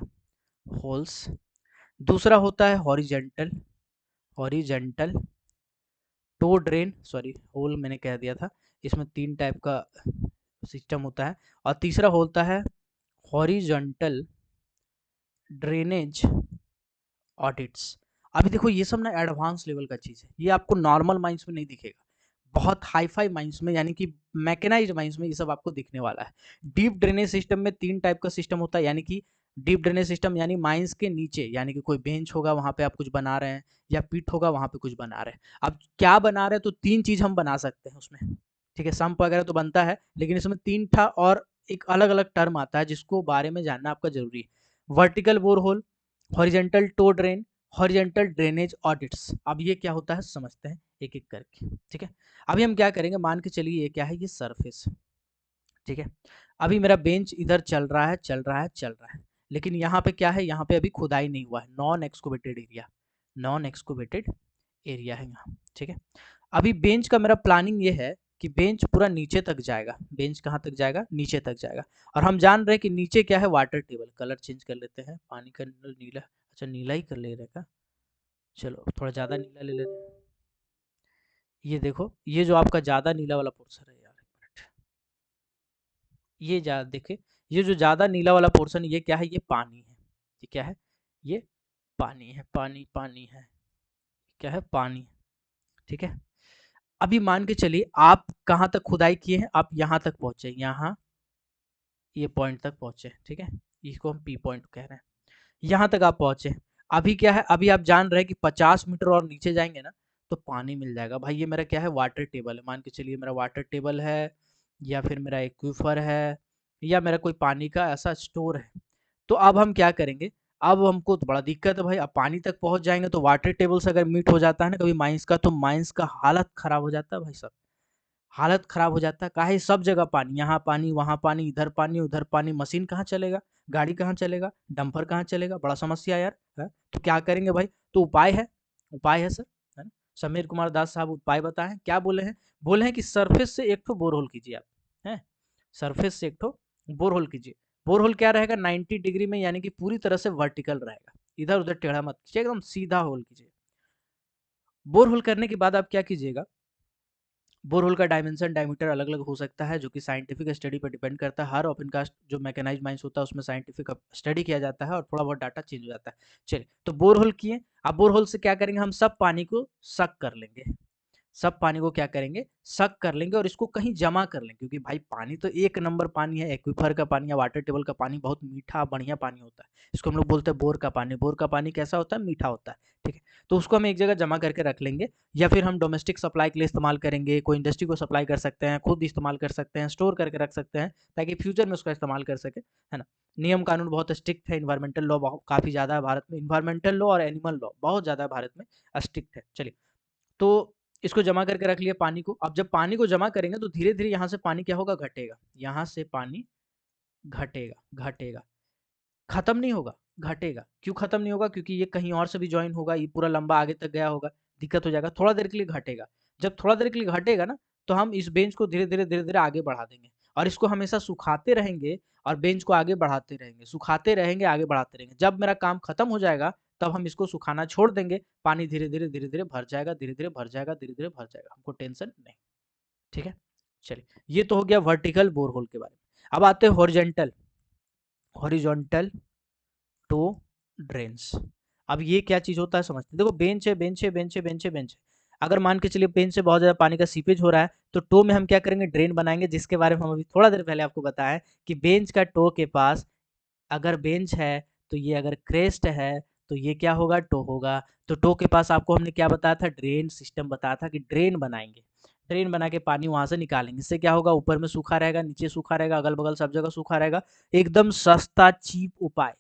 Speaker 1: होल्स, दूसरा होता है horizontal, horizontal toe drain, sorry hole मैंने कह दिया था, इसमें 3 टाइप का सिस्टम होता है। और तीसरा होता है हॉरिजॉन्टल ड्रेनेज ऑडिट्स। अभी देखो ये सब ना एडवांस लेवल का चीज़ है, ये आपको नॉर्मल माइंस में नहीं दिखेगा, बहुत हाई फाई माइंस में यानी कि मैकेनाइज्ड माइंस में ये सब आपको दिखने वाला है। डीप ड्रेनेज सिस्टम में 3 टाइप का सिस्टम होता है, यानी कि डीप ड्रेनेज सिस्टम यानी माइंस के नीचे, यानी कि कोई बेंच होगा वहाँ पे आप कुछ बना रहे हैं, या पिट होगा वहाँ पे कुछ बना रहे हैं। अब क्या बना रहे हैं, तो 3 चीज़ हम बना सकते हैं उसमें, ठीक है। सम्प वगैरह तो बनता है, लेकिन इसमें 3 था और एक अलग अलग टर्म आता है जिसको बारे में जानना आपका जरूरी है। Vertical borehole, horizontal toe drain, horizontal drainage audits. अब ये क्या होता है समझते हैं एक एक करके, ठीक है। अभी हम क्या करेंगे, मान के चलिए ये क्या है, ये सरफेस, ठीक है। अभी मेरा बेंच इधर चल रहा है, चल रहा है, चल रहा है, लेकिन यहाँ पे क्या है, यहाँ पे अभी खुदाई नहीं हुआ है, non excavated area, non excavated area है यहाँ, ठीक है। अभी बेंच का मेरा प्लानिंग ये है कि बेंच पूरा नीचे तक जाएगा, बेंच कहाँ तक जाएगा, नीचे तक जाएगा। और हम जान रहे हैं कि नीचे क्या है, वाटर टेबल। कलर चेंज कर लेते हैं, पानी का नीला, अच्छा नीला ही कर ले रहे का, चलो थोड़ा ज़्यादा नीला ले लेते हैं। ये देखो, ये जो आपका ज़्यादा नीला वाला पोर्शन है यार, एक मिनट, ये जा देखे, ये जो ज़्यादा नीला वाला पोर्शन, ये क्या है, ये पानी है, ये क्या है, ये पानी है, पानी पानी है, क्या है, पानी, ठीक है। अभी मान के चलिए आप कहाँ तक खुदाई किए हैं, आप यहाँ तक पहुँचे, यहाँ ये पॉइंट तक पहुँचे, ठीक है, इसको हम पी पॉइंट कह रहे हैं, यहाँ तक आप पहुँचे। अभी क्या है, अभी आप जान रहे हैं कि 50 मीटर और नीचे जाएंगे ना तो पानी मिल जाएगा। भाई ये मेरा क्या है, वाटर टेबल है, मान के चलिए मेरा वाटर टेबल है, या फिर मेरा एक्वीफर है, या मेरा कोई पानी का ऐसा स्टोर है। तो अब हम क्या करेंगे, अब हमको तो बड़ा दिक्कत है भाई, अब पानी तक पहुंच जाएंगे तो वाटर टेबल से अगर मीट हो जाता है ना कभी माइंस का, तो माइंस का हालत खराब हो जाता है भाई साहब, हालत खराब हो जाता है। काहे, सब जगह पानी, यहाँ पानी, वहाँ पानी, इधर पानी, उधर पानी, मशीन कहाँ चलेगा, गाड़ी कहाँ चलेगा, डंपर कहाँ चलेगा, बड़ा समस्या यार है। तो क्या करेंगे भाई, तो उपाय है, उपाय है सर, है ना। समीर कुमार दास साहब उपाय बताएं, क्या बोले हैं, बोले हैं कि सरफेस से एक ठो बोरहोल कीजिए आप, हैं, सरफेस से एक ठो बोरहोल कीजिए। बोरहोल क्या रहेगा, 90 डिग्री में, यानी कि पूरी तरह से वर्टिकल रहेगा, इधर उधर टेढ़ा मत कीजिए, एकदम सीधा होल कीजिए। बोरहोल करने के बाद आप क्या कीजिएगा, बोरहोल का डायमेंशन डायमीटर अलग अलग हो सकता है, जो कि साइंटिफिक स्टडी पर डिपेंड करता है। हर ओपन कास्ट जो मैकेनाइज्ड माइंस होता है उसमें साइंटिफिक स्टडी किया जाता है और थोड़ा बहुत डाटा चेंज हो जाता है। चलिए, तो बोरहोल किए, अब बोरहोल से क्या करेंगे, हम सब पानी को सक कर लेंगे, सब पानी को क्या करेंगे, सक कर लेंगे, और इसको कहीं जमा कर लेंगे, क्योंकि भाई पानी तो एक नंबर पानी है, एक्वीफर का पानी या वाटर टेबल का पानी बहुत मीठा बढ़िया पानी होता है, इसको हम लोग बोलते हैं बोर का पानी। बोर का पानी कैसा होता है, मीठा होता है, ठीक है। तो उसको हम एक जगह जमा करके रख लेंगे, या फिर हम डोमेस्टिक सप्लाई के लिए इस्तेमाल करेंगे, कोई इंडस्ट्री को सप्लाई कर सकते हैं, खुद इस्तेमाल कर सकते हैं, स्टोर करके रख सकते हैं ताकि फ्यूचर में उसका इस्तेमाल कर सके, है ना। नियम कानून बहुत स्ट्रिक्ट है, इन्वायरमेंटल लॉ काफ़ी ज़्यादा है भारत में, इन्वायरमेंटल लॉ और एनिमल लॉ बहुत ज़्यादा है भारत में, स्ट्रिक्ट है। चलिए, तो इसको जमा करके रख लिया पानी को। अब जब पानी को जमा करेंगे तो धीरे धीरे यहाँ से पानी क्या होगा, घटेगा, यहाँ से पानी घटेगा, घटेगा, खत्म नहीं होगा, घटेगा। क्यों खत्म नहीं होगा, क्योंकि ये कहीं और से भी ज्वाइन होगा, ये पूरा लंबा आगे तक गया होगा, दिक्कत हो जाएगा, थोड़ा देर के लिए घटेगा। जब थोड़ा देर के लिए घटेगा ना, तो हम इस बेंच को धीरे धीरे आगे बढ़ा देंगे, और इसको हमेशा सुखाते रहेंगे, और बेंच को आगे बढ़ाते रहेंगे, सुखाते रहेंगे, आगे बढ़ाते रहेंगे। जब मेरा काम खत्म हो जाएगा तब हम इसको सुखाना छोड़ देंगे, पानी धीरे धीरे भर जाएगा, धीरे धीरे भर जाएगा, धीरे धीरे भर जाएगा, हमको टेंशन नहीं, ठीक है। चलिए, ये तो हो गया वर्टिकल बोरहोल के बारे में। अब आते हैं हॉरिजेंटल, हॉरिजॉन्टल टो ड्रेन्स। अब ये क्या चीज होता है समझते हैं। देखो, बेंच है, बेंच है, बेंच है, बेंच है, बेंच है, अगर मान के चलिए बेंच से बहुत ज्यादा पानी का सीपेज हो रहा है, तो टो में हम क्या करेंगे, ड्रेन बनाएंगे, जिसके बारे में हम अभी थोड़ा देर पहले आपको बताएं कि बेंच का टो के पास अगर बेंच है, तो ये अगर क्रेस्ट है तो ये क्या होगा, टो होगा। तो टो के पास आपको हमने क्या बताया था, ड्रेन सिस्टम बताया था कि ड्रेन बनाएंगे, ड्रेन बना के पानी वहां से निकालेंगे। इससे क्या होगा, ऊपर में सूखा रहेगा, नीचे सूखा रहेगा, अगल बगल सब जगह सूखा रहेगा। एकदम सस्ता चीप उपाय,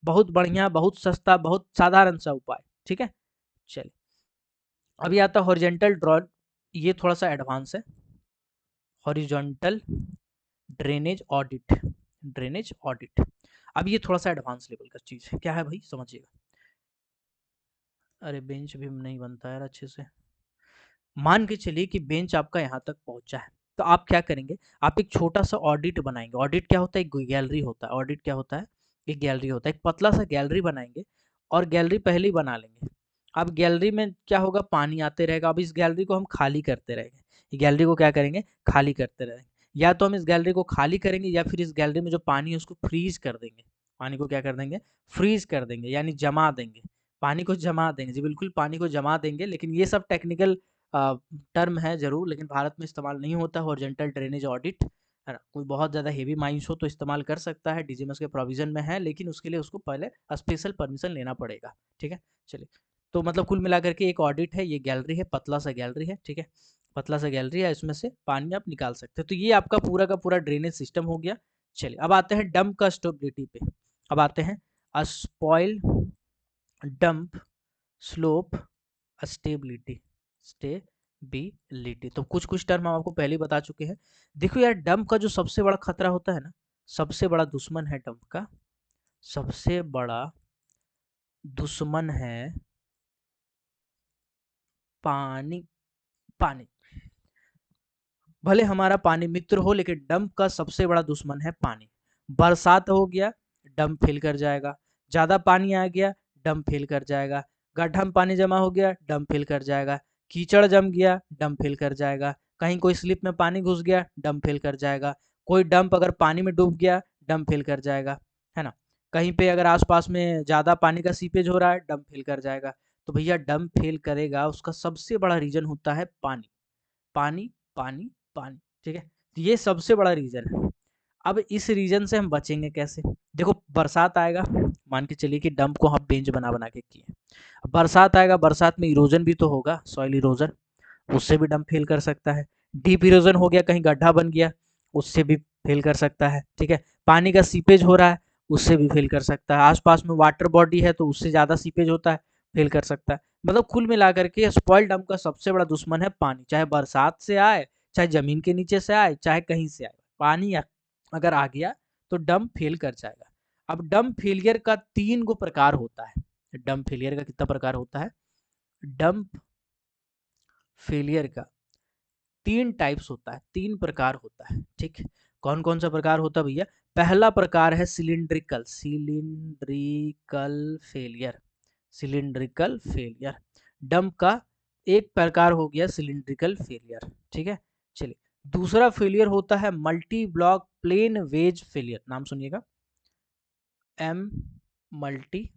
Speaker 1: बहुत बढ़िया, बहुत सस्ता, बहुत साधारण सा उपाय। ठीक है, चलिए अभी आता है हॉरिजेंटल ड्रॉट, ये थोड़ा सा एडवांस है। Horizontal drainage audit, drainage audit, अब ये थोड़ा सा एडवांस लेवल का चीज है। क्या है भाई, समझिएगा। अरे बेंच भी नहीं बनता यार अच्छे से। मान के चलिए कि बेंच आपका यहाँ तक पहुंचा है, तो आप क्या करेंगे, आप एक छोटा सा ऑडिट बनाएंगे। ऑडिट क्या होता है, एक गैलरी होता है। ऑडिट क्या होता है, एक गैलरी होता है। एक पतला सा गैलरी बनाएंगे, और गैलरी पहले ही बना लेंगे। अब गैलरी में क्या होगा, पानी आते रहेगा। अब इस गैलरी को हम खाली करते रहेंगे। गैलरी को क्या करेंगे, खाली करते रहेंगे। या तो हम इस गैलरी को खाली करेंगे, या फिर इस गैलरी में जो पानी है उसको फ्रीज कर देंगे। पानी को क्या कर देंगे, फ्रीज कर देंगे, यानी जमा देंगे। पानी को जमा देंगे जी, बिल्कुल पानी को जमा देंगे। लेकिन ये सब टेक्निकल टर्म है जरूर, लेकिन भारत में इस्तेमाल नहीं होता हॉरिजॉन्टल ड्रेनेज ऑडिट, है ना। कोई बहुत ज़्यादा हेवी माइंस हो तो इस्तेमाल कर सकता है, डीजीएमएस के प्रोविजन में है, लेकिन उसके लिए उसको पहले स्पेशल परमिशन लेना पड़ेगा। ठीक है, चलिए। तो मतलब कुल मिलाकर के एक ऑडिट है, ये गैलरी है, पतला सा गैलरी है। ठीक है, पतला सा गैलरी है, इसमें से पानी आप निकाल सकते हैं। तो ये आपका पूरा का पूरा ड्रेनेज सिस्टम हो गया। चलिए अब आते हैं डंप का स्टेबिलिटी पे। अब आते हैं spoil, dump, slope, stability, stability. तो कुछ कुछ टर्म हम आपको पहले ही बता चुके हैं। देखो यार, डंप का जो सबसे बड़ा खतरा होता है ना, सबसे बड़ा दुश्मन है डंप का, सबसे बड़ा दुश्मन है पानी। पानी, भले हमारा पानी मित्र हो, लेकिन डंप का सबसे बड़ा दुश्मन है पानी। बरसात हो गया, डंप फेल कर जाएगा। ज्यादा पानी आ गया, डंप फेल कर जाएगा। गड्ढा में पानी जमा हो गया, डंप फेल कर जाएगा। कीचड़ जम गया, डंप फेल कर जाएगा। कहीं कोई स्लिप में पानी घुस गया, डंप फेल कर जाएगा। कोई डंप अगर पानी में डूब गया, डंप फेल कर जाएगा, है ना। कहीं पे अगर आसपास में ज्यादा पानी का सीपेज हो रहा है, डंप फेल कर जाएगा। तो भैया डंप फेल करेगा, उसका सबसे बड़ा रीजन होता है पानी। पानी, पानी, पानी। ठीक है, तो ये सबसे बड़ा रीजन है। अब इस रीजन से हम बचेंगे कैसे, देखो बरसात आएगा, मान के चलिए कि डंप को हम बेंच बना बना के किए। बरसात आएगा, बरसात में इरोजन भी तो होगा, सॉइल इरोजन, उससे भी डंप फेल कर सकता है। डीप इरोजन हो गया, कहीं गड्ढा बन गया, उससे भी फेल कर सकता है। ठीक है, पानी का सीपेज हो रहा है, उससे भी फेल कर सकता है। आसपास में वाटर बॉडी है तो उससे ज्यादा सीपेज होता है, फेल कर सकता है। मतलब कुल मिलाकर के स्पॉइल डंप का सबसे बड़ा दुश्मन है पानी। चाहे बरसात से आए, चाहे जमीन के नीचे से आए, चाहे कहीं से आए, पानी अगर आ गया तो डंप फेल कर जाएगा। अब डंप फेलियर का 3 गो प्रकार होता है। डंप फेलियर का कितना प्रकार होता है, डंप फेलियर का 3 टाइप्स होता है, 3 प्रकार होता है। ठीक, कौन कौन सा प्रकार होता है भैया, पहला प्रकार है cylindrical, cylindrical failure, cylindrical failure. Dump का एक प्रकार हो गया सिलिंड्रिकल फेलियर। ठीक है, चलिए दूसरा फेलियर होता है multi block plane wedge failure. नाम सुनिएगा, um multi,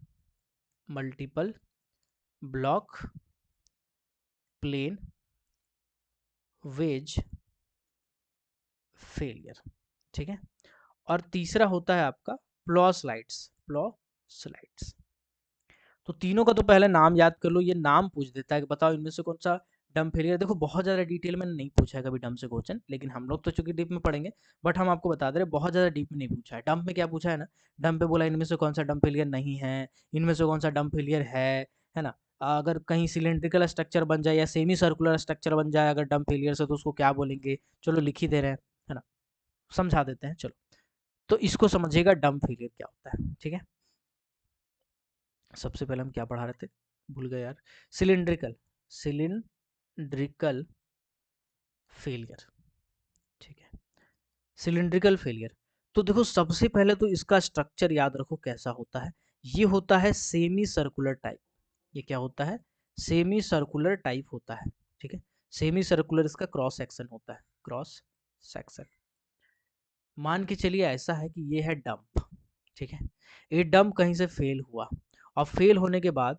Speaker 1: multiple block plane wedge failure. ठीक है, और तीसरा होता है आपका प्लॉ स्लाइड्स, प्लॉ स्लाइड्स। तो तीनों का तो पहले नाम याद कर लो, ये नाम पूछ देता है कि बताओ इनमें से कौन सा डंप फेलियर। देखो बहुत ज़्यादा डिटेल में नहीं पूछा है कभी डंप से क्वेश्चन, लेकिन हम लोग तो चूंकि डीप में पढ़ेंगे, बट हम आपको बता दे रहे बहुत ज़्यादा डीप में नहीं पूछा है। डंप में क्या पूछा है ना, डंप पे बोला इनमें से कौन सा डंप फेलियर नहीं है, इनमें से कौन सा डंप फेलियर है ना। अगर कहीं सिलेंड्रिकल स्ट्रक्चर बन जाए या सेमी सर्कुलर स्ट्रक्चर बन जाए अगर डंप फेलियर से, तो उसको क्या बोलेंगे, चलो लिख ही दे रहे हैं, है ना, समझा देते हैं चलो। तो इसको समझिएगा डंप फेलियर क्या होता है। ठीक है, सबसे पहले हम क्या पढ़ा रहे थे, भूल गए यार, सिलिंड्रिकल, सिलिंड्रिकल फेलियर। ठीक है, सिलिंड्रिकल फेलियर। तो देखो सबसे पहले तो इसका स्ट्रक्चर याद रखो कैसा होता है। ये होता है सेमी सर्कुलर टाइप। ये क्या होता है, सेमी सर्कुलर टाइप होता है। ठीक है, सेमी सर्कुलर इसका क्रॉस सेक्शन होता है, क्रॉस सेक्शन। मान के चलिए ऐसा है कि ये है डंप। ठीक है, ये डंप कहीं से फेल हुआ, और फेल होने के बाद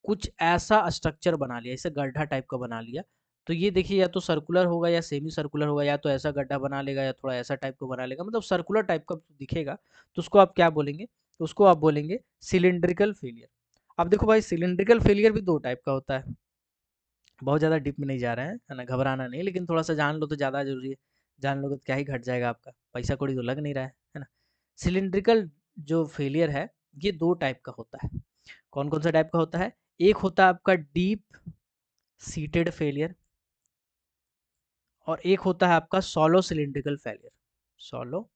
Speaker 1: कुछ ऐसा स्ट्रक्चर बना लिया, इसे गड्ढा टाइप का बना लिया। तो ये देखिए, या तो सर्कुलर होगा या सेमी सर्कुलर होगा, या तो ऐसा गड्ढा बना लेगा या थोड़ा ऐसा टाइप का बना लेगा, मतलब सर्कुलर टाइप का दिखेगा। तो उसको आप क्या बोलेंगे, तो उसको आप बोलेंगे सिलिंड्रिकल फेलियर। अब देखो भाई, सिलिंड्रिकल फेलियर भी दो टाइप का होता है। बहुत ज़्यादा डीप में नहीं जा रहे हैं, है ना, घबराना नहीं, लेकिन थोड़ा सा जान लो तो ज़्यादा जरूरी है। जान लोगे तो क्या ही घट जाएगा आपका, पैसा कौड़ी तो लग नहीं रहा है ना। सिलिंड्रिकल जो फेलियर है, ये दो टाइप का होता है। कौन कौन सा टाइप का होता है? एक होता है आपका डीप सीटेड फेलियर, और एक होता है आपका सॉलो सिलिंड्रिकल फेलियर। सॉलो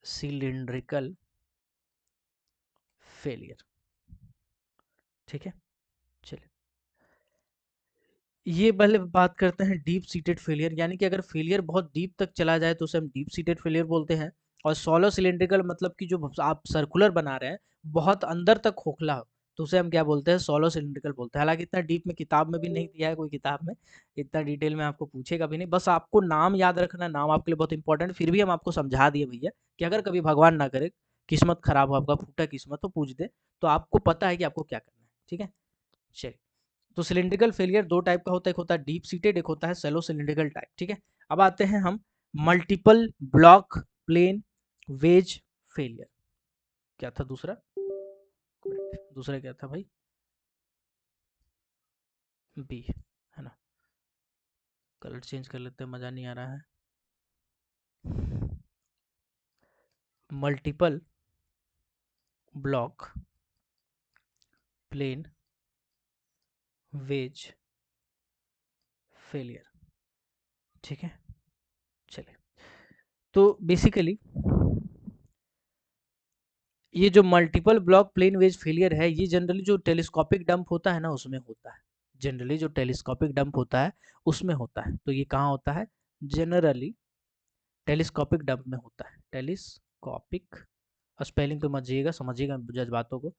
Speaker 1: सिलिंड्रिकल फेलियर, ठीक है। चलिए, ये पहले बात करते हैं डीप सीटेड फेलियर, यानी कि अगर फेलियर बहुत डीप तक चला जाए तो उसे हम डीप सीटेड फेलियर बोलते हैं। और सॉलो सिलिंड्रिकल मतलब कि जो आप सर्कुलर बना रहे हैं, बहुत अंदर तक खोखला हो, तो उसे हम क्या बोलते हैं? सॉलो सिलिंड्रिकल बोलते हैं। हालांकि इतना डीप में किताब में भी नहीं दिया है, कोई किताब में इतना डिटेल में आपको पूछेगा भी नहीं, बस आपको नाम याद रखना, नाम आपके लिए बहुत इंपॉर्टेंट। फिर भी हम आपको समझा दिए भैया कि अगर कभी भगवान ना करे, किस्मत खराब हो, आपका फूटा किस्मत तो पूछ दे, तो आपको पता है कि आपको क्या करना है, ठीक है। चलिए, तो सिलिंड्रिकल फेलियर दो टाइप का होता है, एक होता है डीप सीटेड, एक होता है सेलो सिलिंड्रिकल टाइप, ठीक है। अब आते हैं हम multiple block plane wedge failure. क्या था दूसरा? दूसरा क्या था भाई? बी, है ना। कलर चेंज कर लेते हैं, मजा नहीं आ रहा है। Multiple block plane wedge failure, ठीक है। चलिए, तो बेसिकली ये जो multiple block plane wedge failure है, ये जनरली जो टेलीस्कोपिक डंप होता है ना, उसमें होता है। जनरली जो टेलीस्कोपिक डंप होता है उसमें होता है। तो ये कहाँ होता है? जनरली टेलीस्कोपिक डंप में होता है। टेलीस्कोपिक, स्पेलिंग पे मत जाइएगा, समझिएगा जज्बातों को।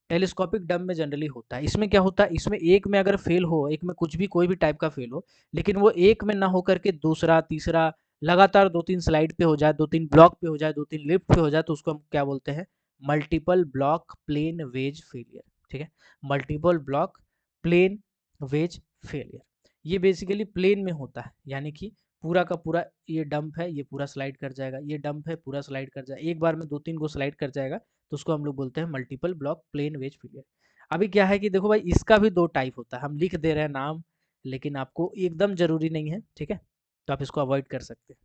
Speaker 1: टेलीस्कोपिक डंप में जनरली होता है। इसमें क्या होता है? इसमें एक में अगर फेल हो, एक में कुछ भी कोई भी टाइप का फेल हो, लेकिन वो एक में ना होकर के दूसरा तीसरा लगातार दो तीन स्लाइड पे हो जाए, दो तीन ब्लॉक पे हो जाए, दो तीन लिफ्ट पे हो जाए, तो उसको हम क्या बोलते हैं? Multiple block plane wedge failure, ठीक है। Multiple block plane wedge failure, ये बेसिकली प्लेन में होता है, यानी कि पूरा का पूरा ये डंप है, ये पूरा स्लाइड कर जाएगा, ये डंप है पूरा स्लाइड कर जाएगा, एक बार में दो तीन को स्लाइड कर जाएगा, तो उसको हम लोग बोलते हैं multiple block plane wedge failure. अभी क्या है कि देखो भाई, इसका भी दो टाइप होता है, हम लिख दे रहे हैं नाम, लेकिन आपको एकदम जरूरी नहीं है, ठीक है, तो आप इसको अवॉइड कर सकते हैं।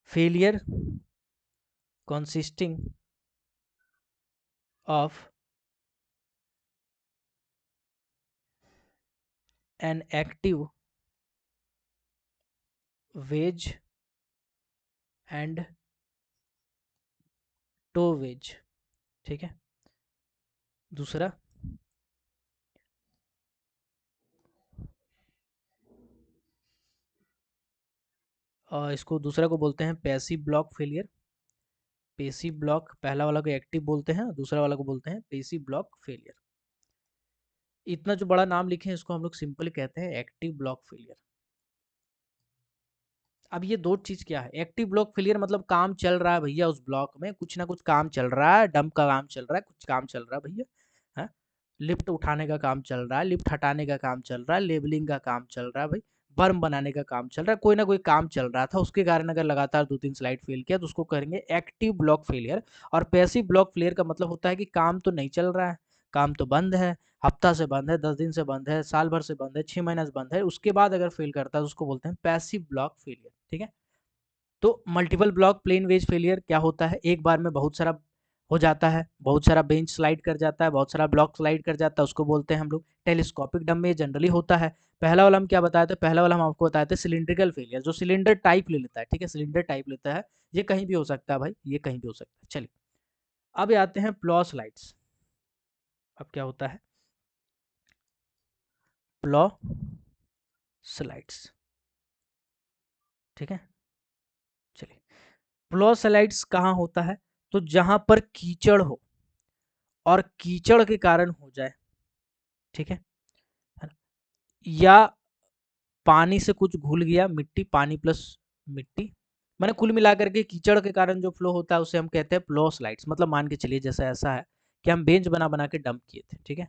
Speaker 1: Failure consisting of an active wedge and toe wedge, ठीक है। दूसरा इसको दूसरा को बोलते हैं passive block failure. Passive block, पहला वाला को एक्टिव बोलते हैं, दूसरा वाला को बोलते हैं पेसिव ब्लॉक फेलियर। इतना जो बड़ा नाम लिखे हैं, इसको हम लोग सिंपली कहते हैं एक्टिव ब्लॉक फेलियर। अब ये दो चीज क्या है? एक्टिव ब्लॉक फेलियर मतलब काम चल रहा है भैया, उस ब्लॉक में कुछ ना कुछ काम चल रहा है, डंप का काम चल रहा है, कुछ काम चल रहा है भैया, है। लिफ्ट उठाने का काम चल रहा है, लिफ्ट हटाने का काम चल रहा है, लेबलिंग का काम चल रहा है भाई, बर्म बनाने का काम चल रहा है, कोई ना कोई काम चल रहा था, उसके कारण अगर लगातार दो तीन स्लाइड फेल किया तो उसको करेंगे एक्टिव ब्लॉक फेलियर। और पैसिव ब्लॉक फेलियर का मतलब होता है कि काम तो नहीं चल रहा है, काम तो बंद है, हफ्ता से बंद है, 10 दिन से बंद है, साल भर से बंद है, 6 महीने से बंद है, उसके बाद अगर फेल करता है तो उसको बोलते हैं पैसिव ब्लॉक फेलियर, ठीक है। तो multiple block plane wedge failure क्या होता है? एक बार में बहुत सारा हो जाता है, बहुत सारा बेंच स्लाइड कर जाता है, बहुत सारा ब्लॉक स्लाइड कर जाता है, उसको बोलते हैं हम लोग टेलीस्कोपिक डंप में जनरली होता है। पहला वाला हम क्या बताए थे? पहला वाला हम आपको बताए थे सिलिंड्रिकल फेलियर, जो सिलेंडर टाइप ले लेता है, ठीक है, सिलिंडर टाइप लेता है। ये कहीं भी हो सकता है भाई, ये कहीं भी हो सकता है। चलिए, अब आते हैं प्लॉ स्लाइड्स। अब क्या होता है? प्लॉ स्लाइड्स, ठीक है। चलिए, प्लॉ स्लाइड्स कहाँ होता है? तो जहां पर कीचड़ हो और कीचड़ के कारण हो जाए, ठीक है ना? या पानी से कुछ घुल गया, मिट्टी, पानी प्लस मिट्टी, मैंने कुल मिलाकर के कीचड़ के कारण जो फ्लो होता है उसे हम कहते हैं फ्लो स्लाइड्स। मतलब मान के चलिए जैसा ऐसा है कि हम बेंच बना बना के डंप किए थे, ठीक है।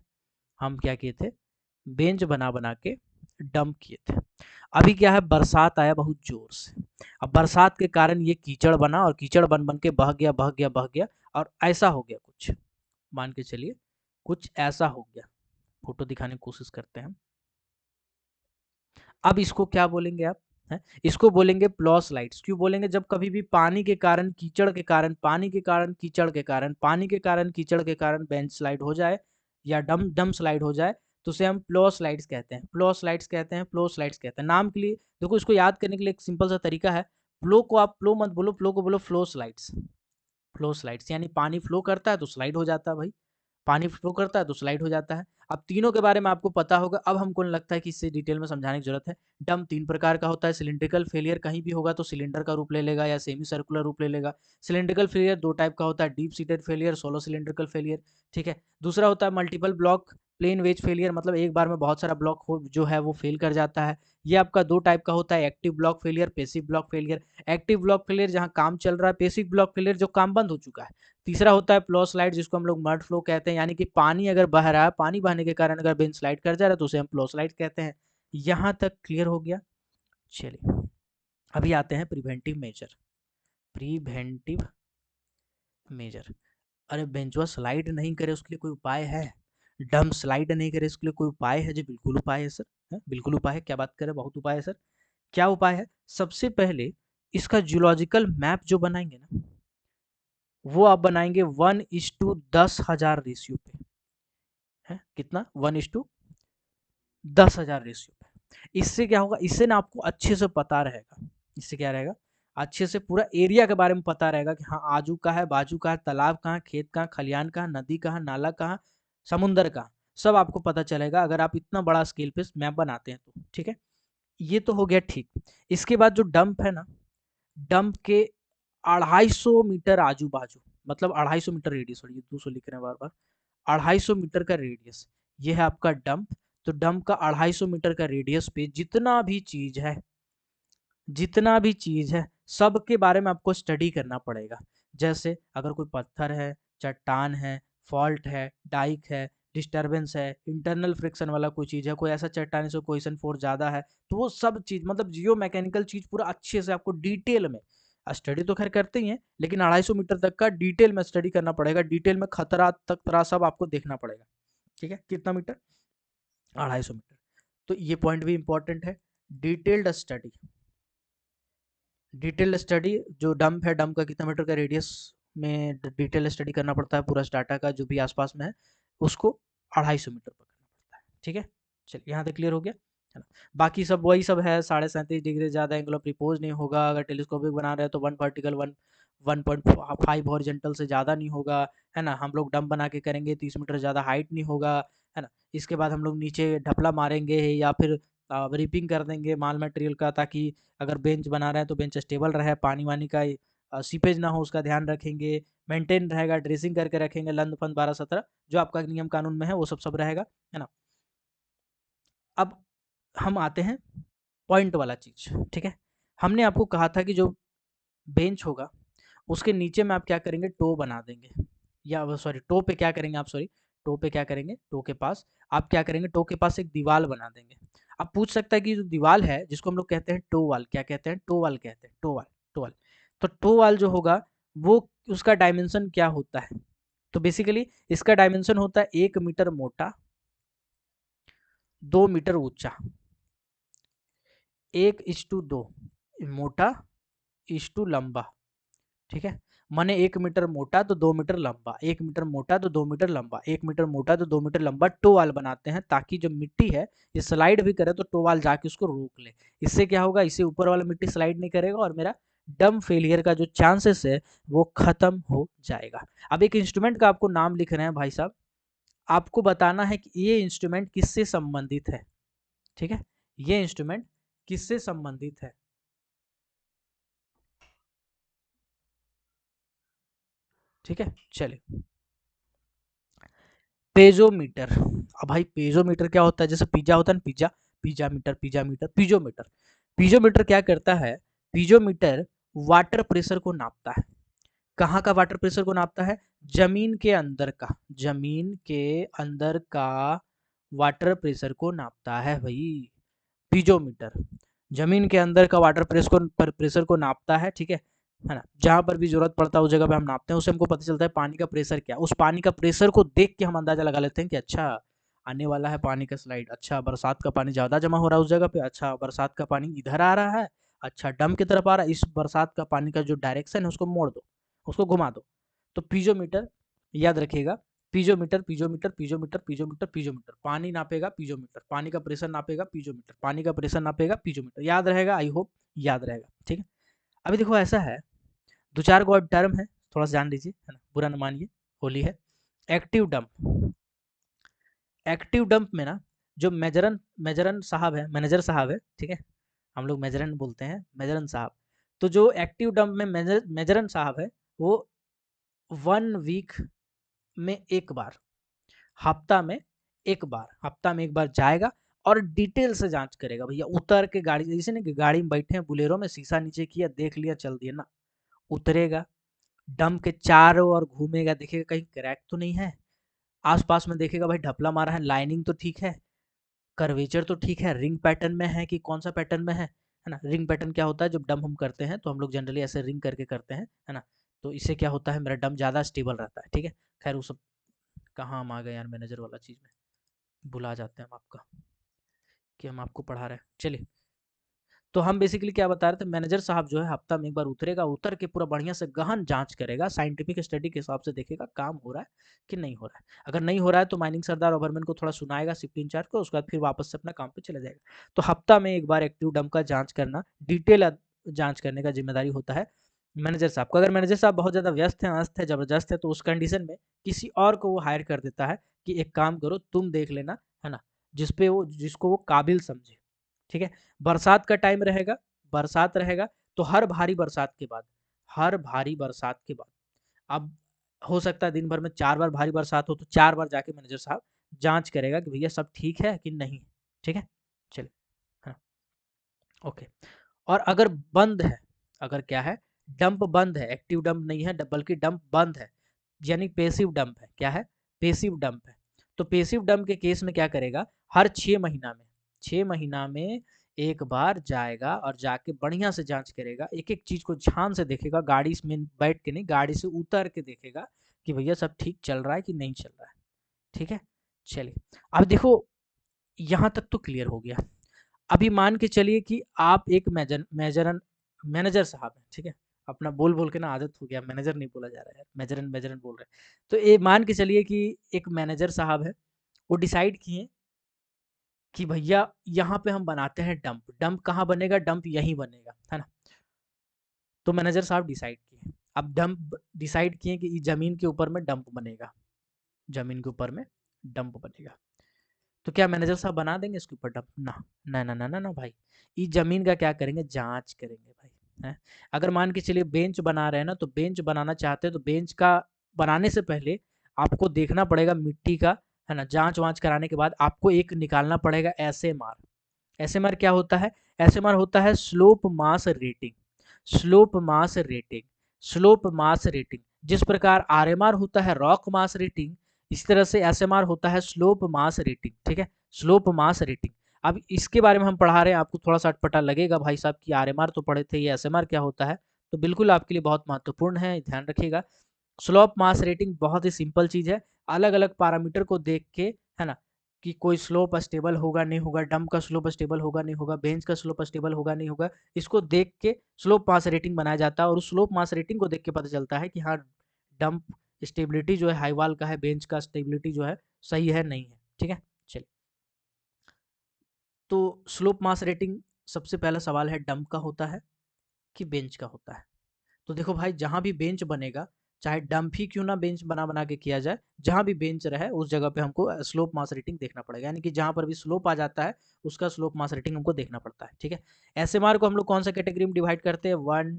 Speaker 1: हम क्या किए थे? बेंच बना बना के डंप किए थे। अभी क्या है? बरसात आया बहुत जोर से। अब बरसात के कारण ये कीचड़ बना, और कीचड़ बन बन के बह गया, बह गया, बह गया, और ऐसा हो गया कुछ, मान के चलिए कुछ ऐसा हो गया। फोटो दिखाने की कोशिश करते हैं। अब इसको क्या बोलेंगे आप? हैं? इसको बोलेंगे प्लो स्लाइड्स। क्यों बोलेंगे? जब कभी भी पानी के कारण, कीचड़ के कारण, पानी के कारण, कीचड़ के कारण, पानी के कारण, कीचड़ के कारण बेंच स्लाइड हो जाए या डम स्लाइड हो जाए, तो उसे हम प्लो स्लाइड्स कहते हैं। प्लो स्लाइड्स कहते हैं, प्लो स्लाइड्स कहते हैं। नाम के लिए देखो, इसको याद करने के लिए एक सिंपल सा तरीका है। प्लो को आप प्लो मत बोलो, प्लो को बोलो फ्लो स्लाइड्स। फ्लो स्लाइड्स यानी पानी फ्लो करता है तो स्लाइड हो जाता है भाई। पानी फ्लो करता है तो स्लाइड हो जाता है। अब तीनों के बारे में आपको पता होगा। अब हमको लगता है कि इससे डिटेल में समझाने की जरूरत है। डम 3 प्रकार का होता है। सिलिंड्रिकल फेलियर कहीं भी होगा तो सिलेंडर का रूप ले लेगा या सेमी सर्कुलर रूप ले लेगा। सिलिंड्रिकल फेलियर 2 टाइप का होता है, deep seated failure, solo cylindrical failure. ठीक है। दूसरा होता है multiple block plane wedge failure, मतलब एक बार में बहुत सारा ब्लॉक हो जो है वो फेल कर जाता है। ये आपका 2 टाइप का होता है, active block failure, passive block failure. Active block failure जहां काम चल रहा है, पेसिव ब्लॉक फेलियर जो काम बंद हो चुका है। तीसरा होता है फ्लो स्लाइड, जिसको हम लोग मड फ्लो कहते हैं, यानी कि पानी अगर बह रहा है, पानी बहने के कारण अगर बेंच स्लाइड कर जा रहा है तो उसे हम फ्लो स्लाइड कहते हैं। यहां तक क्लियर हो गया? चलिए अभी आते हैं प्रिवेंटिव मेजर। Preventive measure. अरे बेंचवा स्लाइड नहीं करे उसके लिए कोई उपाय है? डम स्लाइड नहीं करे उसके लिए कोई उपाय है? जी बिल्कुल उपाय है सर। है? बिल्कुल उपाय है। क्या बात करें, बहुत उपाय है सर। क्या उपाय है? सबसे पहले इसका जियोलॉजिकल मैप जो बनाएंगे ना, वो आप बनाएंगे 1:10,000 रेशियो पे। है कितना? 1:10,000 रेशियो पे। इससे क्या होगा? इससे ना आपको अच्छे से पता रहेगा। इससे क्या रहेगा? अच्छे से पूरा एरिया के बारे में पता रहेगा कि हाँ आजू का है, बाजू का है, तालाब कहाँ, खेत कहाँ, खलियान कहाँ, नदी कहाँ, नाला कहाँ, समुंदर कहाँ, सब आपको पता चलेगा अगर आप इतना बड़ा स्केल पे मैप बनाते हैं तो। ठीक है। ये तो हो गया ठीक। इसके बाद जो डंप है ना, डंप के 250 मीटर आजू बाजू, मतलब 250 मीटर रेडियस, और ये 200 लिख रहे हैं बार बार, 250 मीटर का रेडियस, ये है आपका डंप। तो डंप का 250 मीटर का रेडियस पे जितना भी चीज है, जितना भी चीज है, सबके बारे में आपको स्टडी करना पड़ेगा। जैसे अगर कोई पत्थर है, चट्टान है, फॉल्ट है, डाइक है, डिस्टर्बेंस है, इंटरनल फ्रिक्शन वाला कोई चीज है, कोई ऐसा चट्टान से कोहेशन फोर्स ज्यादा है, तो वो सब चीज, मतलब जियो मैकेनिकल चीज पूरा अच्छे से आपको डिटेल में स्टडी तो खैर करते ही हैं, लेकिन 250 मीटर तक का डिटेल में स्टडी करना पड़ेगा। डिटेल में खतरा तक तरह सब आपको देखना पड़ेगा। ठीक है। कितना मीटर? 250 मीटर। तो ये पॉइंट भी इंपॉर्टेंट है। डिटेल्ड स्टडी, डिटेल स्टडी जो डंप है, डंप का कितना मीटर का रेडियस में डिटेल स्टडी करना पड़ता है पूरा डाटा का जो भी आसपास में है, उसको 250 मीटर पर करना पड़ता है। ठीक है। चलिए यहाँ तक क्लियर हो गया है ना। बाकी सब वही सब है, 37.5 डिग्री ज़्यादा एंगल ऑफ रिपोज नहीं होगा। अगर टेलीस्कोपिक बना रहे हैं तो 1 वर्टिकल 1.5 हॉरिजॉन्टल से ज़्यादा नहीं होगा, है ना। हम लोग डंप बना के करेंगे 30 मीटर ज़्यादा हाइट नहीं होगा, है ना। इसके बाद हम लोग नीचे ढपला मारेंगे या फिर रिपिंग कर देंगे माल मटेरियल का, ताकि अगर बेंच बना रहे हैं तो बेंच स्टेबल रहे, पानी वानी का सीपेज ना हो उसका ध्यान रखेंगे, मेंटेन रहेगा, ड्रेसिंग करके रखेंगे, लंद फंद 12-17 जो आपका नियम कानून में है वो सब सब रहेगा, है ना। अब हम आते हैं पॉइंट वाला चीज। ठीक है। हमने आपको कहा था कि जो बेंच होगा उसके नीचे में आप क्या करेंगे, टो बना देंगे, या सॉरी टो पे क्या करेंगे आप, सॉरी टो पे क्या करेंगे, टो के पास आप क्या करेंगे, टो के पास एक दीवार बना देंगे। आप पूछ सकता है कि जो दीवार है जिसको हम लोग कहते हैं टो वाल, क्या कहते हैं? टो वाल कहते हैं, टो वाल, टो वाल। तो टो वाल जो होगा वो, उसका डायमेंशन क्या होता है? तो बेसिकली इसका डायमेंशन होता है 1 मीटर मोटा, 2 मीटर ऊंचा, 1:2 मोटा इस टू लंबा। ठीक है। माने 1 मीटर मोटा तो 2 मीटर लंबा, 1 मीटर मोटा तो 2 मीटर लंबा, 1 मीटर मोटा तो 2 मीटर लंबा टोवाल बनाते हैं, ताकि जो मिट्टी है ये स्लाइड भी करे तो टोवाल जाके उसको रोक ले। इससे क्या होगा? इससे ऊपर वाला मिट्टी स्लाइड नहीं करेगा और मेरा डम फेलियर का जो चांसेस है वो खत्म हो जाएगा। अब एक इंस्ट्रूमेंट का आपको नाम लिख रहे हैं भाई साहब, आपको बताना है कि ये इंस्ट्रूमेंट किससे संबंधित है। ठीक है। ये इंस्ट्रूमेंट किससे संबंधित है? ठीक है। चलिए, पेजोमीटर। अब भाई पेजोमीटर क्या होता है? जैसे पिज्जा होता है ना, pizza, pizza metre, pizza metre, piezometer. पीजोमीटर क्या करता है? पीजोमीटर वाटर प्रेशर को नापता है। कहाँ का वाटर प्रेशर को नापता है? जमीन के अंदर का, जमीन के अंदर का वाटर प्रेशर को नापता है भाई पीजोमीटर। जमीन के अंदर का वाटर प्रेशर को नापता है। ठीक है। है ना, जहाँ पर भी जरूरत पड़ता है उस जगह पे हम नापते हैं, उससे हमको पता चलता है पानी का प्रेशर क्या है। उस पानी का प्रेशर को देख के हम अंदाजा लगा लेते हैं कि अच्छा आने वाला है पानी का स्लाइड, अच्छा बरसात का पानी ज़्यादा जमा हो रहा है उस जगह पे, अच्छा बरसात का पानी इधर आ रहा है, अच्छा डैम की तरफ आ रहा है, इस बरसात का पानी का जो डायरेक्शन है उसको मोड़ दो, उसको घुमा दो। तो पीजोमीटर याद रखिएगा, piezometer piezometer piezometer piezometer piezometer, पानी नापेगा पीजोमीटर, पानी का प्रेशर नापेगा पीजोमीटर, पानी का प्रेशर नापेगा पीजोमीटर। याद रहेगा, आई होप याद रहेगा, ठीक है। अभी देखो ऐसा है, दो चार को और टर्म है, थोड़ा सा जान लीजिए, है ना, बुरा न मानिए, होली है। एक्टिव डंप, एक्टिव डंप में ना जो मेजरन मेजरन साहब है, मैनेजर साहब है, ठीक है, हम लोग मेजरन बोलते हैं, मेजरन साहब। तो जो एक्टिव डंप में मेजरन साहब है वो 1 वीक में एक बार, हफ्ता में एक बार, हफ्ता में एक बार जाएगा और डिटेल से जांच करेगा भैया, उतर के गाड़ी, जैसे ना कि गाड़ी में बैठे हैं बुलेरो में, शीशा नीचे किया, देख लिया, चल दिया ना, उतरेगा, डंप के चारों ओर घूमेगा, देखेगा कहीं क्रैक तो नहीं है, आसपास में देखेगा भाई ढपला मारा है, लाइनिंग तो ठीक है, कर्वेचर तो ठीक है, रिंग पैटर्न में है कि कौन सा पैटर्न में है ना। रिंग पैटर्न क्या होता है, जब डंप हम करते हैं तो हम लोग जनरली ऐसे रिंग करके करते हैं, है ना। तो इससे क्या होता है, मेरा डंप ज़्यादा स्टेबल रहता है, ठीक है। खैर वो सब कहाँ हम आ गए यार, मैनेजर वाला चीज़ में भुला जाते हैं हम आपका, कि हम आपको पढ़ा रहे हैं, चलिए। तो हम बेसिकली क्या बता रहे थे, मैनेजर साहब जो है हफ्ता में एक बार उतरेगा, उतर के पूरा बढ़िया से गहन जांच करेगा, साइंटिफिक स्टडी के हिसाब से देखेगा काम हो रहा है कि नहीं हो रहा है। अगर नहीं हो रहा है तो माइनिंग सरदार ओवरमैन को थोड़ा सुनाएगा शिफ्ट इंचार्ज को, उसके बाद फिर वापस से अपना काम पे चला जाएगा। तो हफ्ता में एक बार एक्टिव डंप का जांच करना, डिटेल जांच करने का जिम्मेदारी होता है मैनेजर साहब को। अगर मैनेजर साहब बहुत ज़्यादा व्यस्त है, अस्त है, जबरदस्त है, तो उस कंडीशन में किसी और को वो हायर कर देता है कि एक काम करो तुम देख लेना, है ना, जिसपे वो, जिसको वो काबिल समझे, ठीक है। बरसात का टाइम रहेगा, बरसात रहेगा, तो हर भारी बरसात के बाद, हर भारी बरसात के बाद, अब हो सकता है दिन भर में 4 बार भारी बरसात हो, तो 4 बार जाके मैनेजर साहब जाँच करेगा कि भैया सब ठीक है कि नहीं, ठीक है? चलिए, हाँ, ओके। और अगर बंद है, अगर क्या है, डंप बंद है, एक्टिव डंप नहीं है, बल्कि डंप बंद है, यानी पेसिव डंप है, क्या है? पेसिव डंप है। तो पेसिव डंप के केस में क्या करेगा, हर 6 महीना में, 6 महीना में एक बार जाएगा और जाके बढ़िया से जांच करेगा, एक एक चीज को ध्यान से देखेगा, गाड़ी में बैठ के नहीं, गाड़ी से उतर के देखेगा कि भैया सब ठीक चल रहा है कि नहीं चल रहा है, ठीक है। चलिए, अब देखो यहाँ तक तो क्लियर हो गया। अभी मान के चलिए कि आप एक मैनेजर साहब हैं, ठीक है। अपना बोल बोल के ना आदत हो गया, मैनेजर नहीं बोला जा रहा है, मैजरन मैजरन बोल रहे हैं। तो ये मान के चलिए कि एक मैनेजर साहब है, वो डिसाइड किए कि भैया यहाँ पे हम बनाते हैं डंप, डंप कहाँ बनेगा, डंप यहीं बनेगा, है ना। तो मैनेजर साहब डिसाइड किए, अब डंप डिसाइड किए कि जमीन के ऊपर में डंप बनेगा, जमीन के ऊपर में डंप बनेगा। तो क्या मैनेजर साहब बना देंगे इसके ऊपर डंप? ना, ना ना ना ना ना भाई, इस जमीन का क्या करेंगे, जांच करेंगे भाई, है। अगर मान के चलिए बेंच बना रहे हैं ना, तो बेंच बनाना चाहते हैं तो बेंच का बनाने से पहले आपको देखना पड़ेगा मिट्टी का, है ना, जांच वांच कराने के बाद आपको एक निकालना पड़ेगा एसएमआर। एसएमआर क्या होता है, एसएमआर होता है स्लोप मास रेटिंग, स्लोप मास रेटिंग, स्लोप मास रेटिंग। जिस प्रकार आरएमआर होता है रॉक मास रेटिंग, इस तरह से एसएमआर होता है स्लोप मास रेटिंग, ठीक है, स्लोप मास रेटिंग। अब इसके बारे में हम पढ़ा रहे हैं, आपको थोड़ा सा अटपटा लगेगा भाई साहब कि आरएमआर तो पढ़े थे, ये एसएमआर क्या होता है, तो बिल्कुल आपके लिए बहुत महत्वपूर्ण है, ध्यान रखिएगा। स्लोप मास रेटिंग बहुत ही सिंपल चीज है, अलग अलग पैरामीटर को देख के, है ना, कि कोई स्लोप स्टेबल होगा नहीं होगा, डंप का स्लोप स्टेबल होगा नहीं होगा, बेंच का स्लोप स्टेबल होगा नहीं होगा, इसको देख के स्लोप मास रेटिंग बनाया जाता है। और उस स्लोप मास रेटिंग को देख के पता चलता है कि हाँ डंप स्टेबिलिटी जो है हाई वाल का है, बेंच का स्टेबिलिटी जो है सही है नहीं है, ठीक है। चलिए, तो स्लोप मास रेटिंग, सबसे पहला सवाल है डंप का होता है कि बेंच का होता है। तो देखो भाई, जहाँ भी बेंच बनेगा, चाहे डंप ही क्यों ना बेंच बना बना के किया जाए, जहाँ भी बेंच रहे उस जगह पे हमको स्लोप मास रेटिंग देखना पड़ेगा, यानी कि जहाँ पर भी स्लोप आ जाता है उसका स्लोप मास रेटिंग हमको देखना पड़ता है, ठीक है। एसएमआर को हम लोग कौन सा कैटेगरी में डिवाइड करते हैं, 1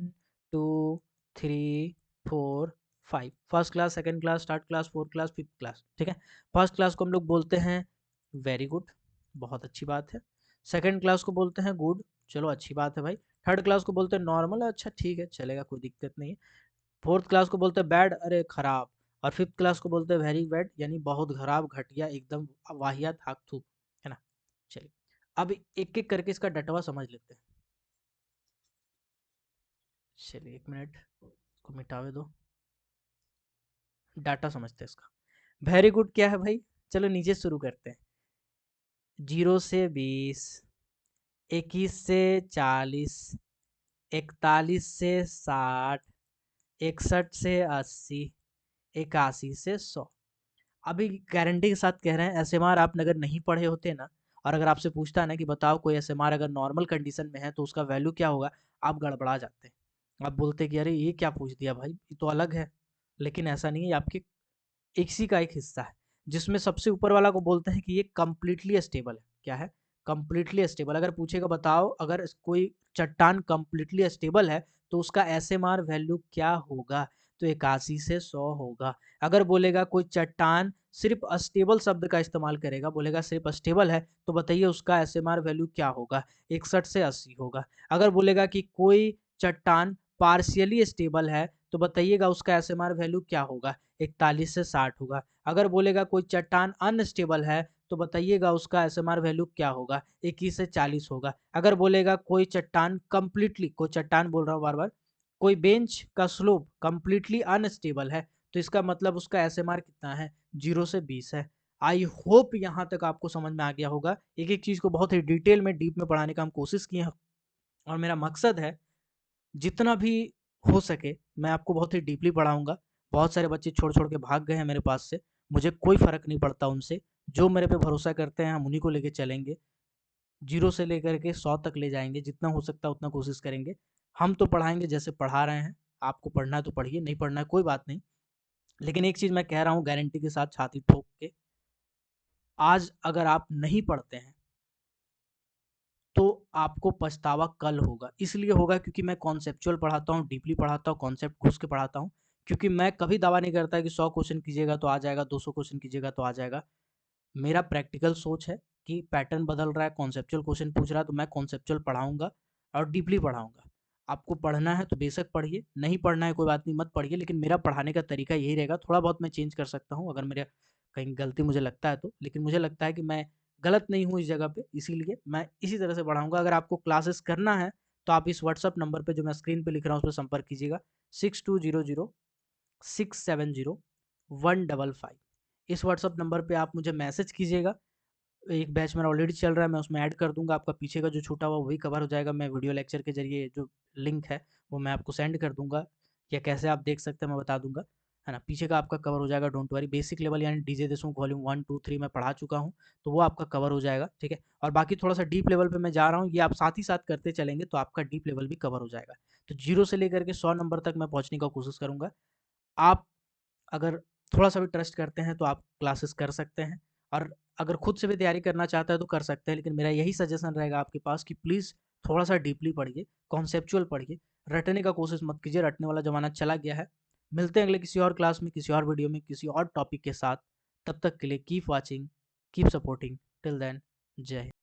Speaker 1: 2 3 4 5, first class, second class, third class, fourth class, fifth class, ठीक है। फर्स्ट क्लास को हम लोग बोलते हैं वेरी गुड, बहुत अच्छी बात है। सेकंड क्लास को बोलते हैं गुड, चलो अच्छी बात है भाई। थर्ड क्लास को बोलते हैं नॉर्मल, अच्छा ठीक है चलेगा, कोई दिक्कत नहीं है। फोर्थ क्लास को बोलते हैं बैड, अरे खराब। और फिफ्थ क्लास को बोलते हैं वेरी बैड, यानी बहुत खराब, घटिया, एकदम वाहियात, हाकथू, है ना। चलिए, अब एक एक करके इसका डटवा समझ लेते हैं। चलिए 1 मिनट को मिटावे दो, डाटा समझते हैं इसका। वेरी गुड क्या है भाई, चलो नीचे शुरू करते हैं। 0 से 20, 21 से 40, 41 से 60, 61 से 80, 81 से 100। अभी गारंटी के साथ कह रहे हैं एसएमआर आप अगर नहीं पढ़े होते ना, और अगर आपसे पूछता है ना कि बताओ कोई एसएमआर अगर नॉर्मल कंडीशन में है तो उसका वैल्यू क्या होगा, आप गड़बड़ा जाते हैं। आप बोलते कि अरे ये क्या पूछ दिया भाई, ये तो अलग है। लेकिन ऐसा नहीं है, ये आपके इसी का एक हिस्सा है, जिसमें सबसे ऊपर वाला को बोलते हैं कि ये कंप्लीटली स्टेबल है। क्या है? Completely stable. अगर पूछेगा बताओ अगर कोई चट्टान कंप्लीटली स्टेबल है तो उसका एसएमआर वैल्यू क्या होगा, तो 81 से 100 होगा। अगर बोलेगा कोई चट्टान सिर्फ अस्टेबल शब्द का इस्तेमाल करेगा, बोलेगा सिर्फ स्टेबल है, तो बताइए उसका एसएमआर वैल्यू क्या होगा, 61 से 80 होगा। अगर बोलेगा कि कोई चट्टान पार्शियली स्टेबल है, तो बताइएगा उसका एसएमआर वैल्यू क्या होगा, 41 से 60 होगा। अगर बोलेगा कोई चट्टान अनस्टेबल है, तो बताइएगा उसका एसएमआर वैल्यू क्या होगा, 21 से 40 होगा। अगर बोलेगा कोई चट्टान कंप्लीटली, कोई चट्टान बोल रहा हूँ बार बार, कोई बेंच का स्लोप कंप्लीटली अनस्टेबल है, तो इसका मतलब उसका एसएमआर कितना है, 0 से 20 है। आई होप यहाँ तक आपको समझ में आ गया होगा। एक एक चीज़ को बहुत ही डिटेल में डीप में पढ़ाने का हम कोशिश किए हैं, और मेरा मकसद है जितना भी हो सके मैं आपको बहुत ही डीपली पढ़ाऊँगा। बहुत सारे बच्चे छोड़-छोड़ के भाग गए हैं मेरे पास से, मुझे कोई फ़र्क नहीं पड़ता उनसे। जो मेरे पे भरोसा करते हैं हम उन्हीं को लेके चलेंगे। 0 से लेकर के 100 तक ले जाएँगे, जितना हो सकता है उतना कोशिश करेंगे। हम तो पढ़ाएँगे जैसे पढ़ा रहे हैं, आपको पढ़ना है तो पढ़िए, नहीं पढ़ना है कोई बात नहीं। लेकिन एक चीज़ मैं कह रहा हूँ गारंटी के साथ छाती ठोक के, आज अगर आप नहीं पढ़ते हैं तो आपको पछतावा कल होगा। इसलिए होगा क्योंकि मैं कॉन्सेप्चुअल पढ़ाता हूँ, डीपली पढ़ाता हूँ, कॉन्सेप्ट घुस के पढ़ाता हूँ। क्योंकि मैं कभी दावा नहीं करता कि 100 क्वेश्चन कीजिएगा तो आ जाएगा, 200 क्वेश्चन कीजिएगा तो आ जाएगा। मेरा प्रैक्टिकल सोच है कि पैटर्न बदल रहा है, कॉन्सेप्चुअल क्वेश्चन पूछ रहा है, तो मैं कॉन्सेप्चुअल पढ़ाऊँगा और डीपली पढ़ाऊँगा। आपको पढ़ना है तो बेशक पढ़िए, नहीं पढ़ना है कोई बात नहीं मत पढ़िए, लेकिन मेरा पढ़ाने का तरीका यही रहेगा। थोड़ा बहुत मैं चेंज कर सकता हूँ अगर मेरा कहीं गलती मुझे लगता है तो, लेकिन मुझे लगता है कि मैं गलत नहीं हूँ इस जगह पे, इसीलिए मैं इसी तरह से पढ़ाऊँगा। अगर आपको क्लासेस करना है तो आप इस व्हाट्सएप नंबर पे जो मैं स्क्रीन पे लिख रहा हूँ उस पे संपर्क कीजिएगा, 6200-670-155। इस व्हाट्सएप नंबर पे आप मुझे मैसेज कीजिएगा। एक बैच मेरा ऑलरेडी चल रहा है, मैं उसमें ऐड कर दूँगा, आपका पीछे का जो छूटा हुआ वही कवर हो जाएगा। मैं वीडियो लेक्चर के ज़रिए जो लिंक है वो मैं आपको सेंड कर दूँगा, या कैसे आप देख सकते हैं मैं बता दूँगा, है ना? पीछे का आपका कवर हो जाएगा, डोंट वरी। बेसिक लेवल यानी डीजे देशमुख वॉल्यूम 1, 2, 3 मैं पढ़ा चुका हूँ, तो वो आपका कवर हो जाएगा, ठीक है? और बाकी थोड़ा-सा डीप लेवल पे मैं जा रहा हूँ, ये आप साथ ही साथ करते चलेंगे तो आपका डीप लेवल भी कवर हो जाएगा। तो 0 से लेकर के 100 नंबर तक मैं पहुँचने का कोशिश करूँगा। आप अगर थोड़ा-सा भी ट्रस्ट करते हैं तो आप क्लासेस कर सकते हैं, और अगर खुद से भी तैयारी करना चाहते हैं तो कर सकते हैं। लेकिन मेरा यही सजेशन रहेगा आपके पास कि प्लीज़ थोड़ा-सा डीपली पढ़िए, कॉन्सेप्चुअल पढ़िए, रटने का कोशिश मत कीजिए, रटने वाला ज़माना चला गया है। मिलते हैं अगले किसी और क्लास में, किसी और वीडियो में, किसी और टॉपिक के साथ। तब तक के लिए keep watching, keep supporting, till then जय हिंद।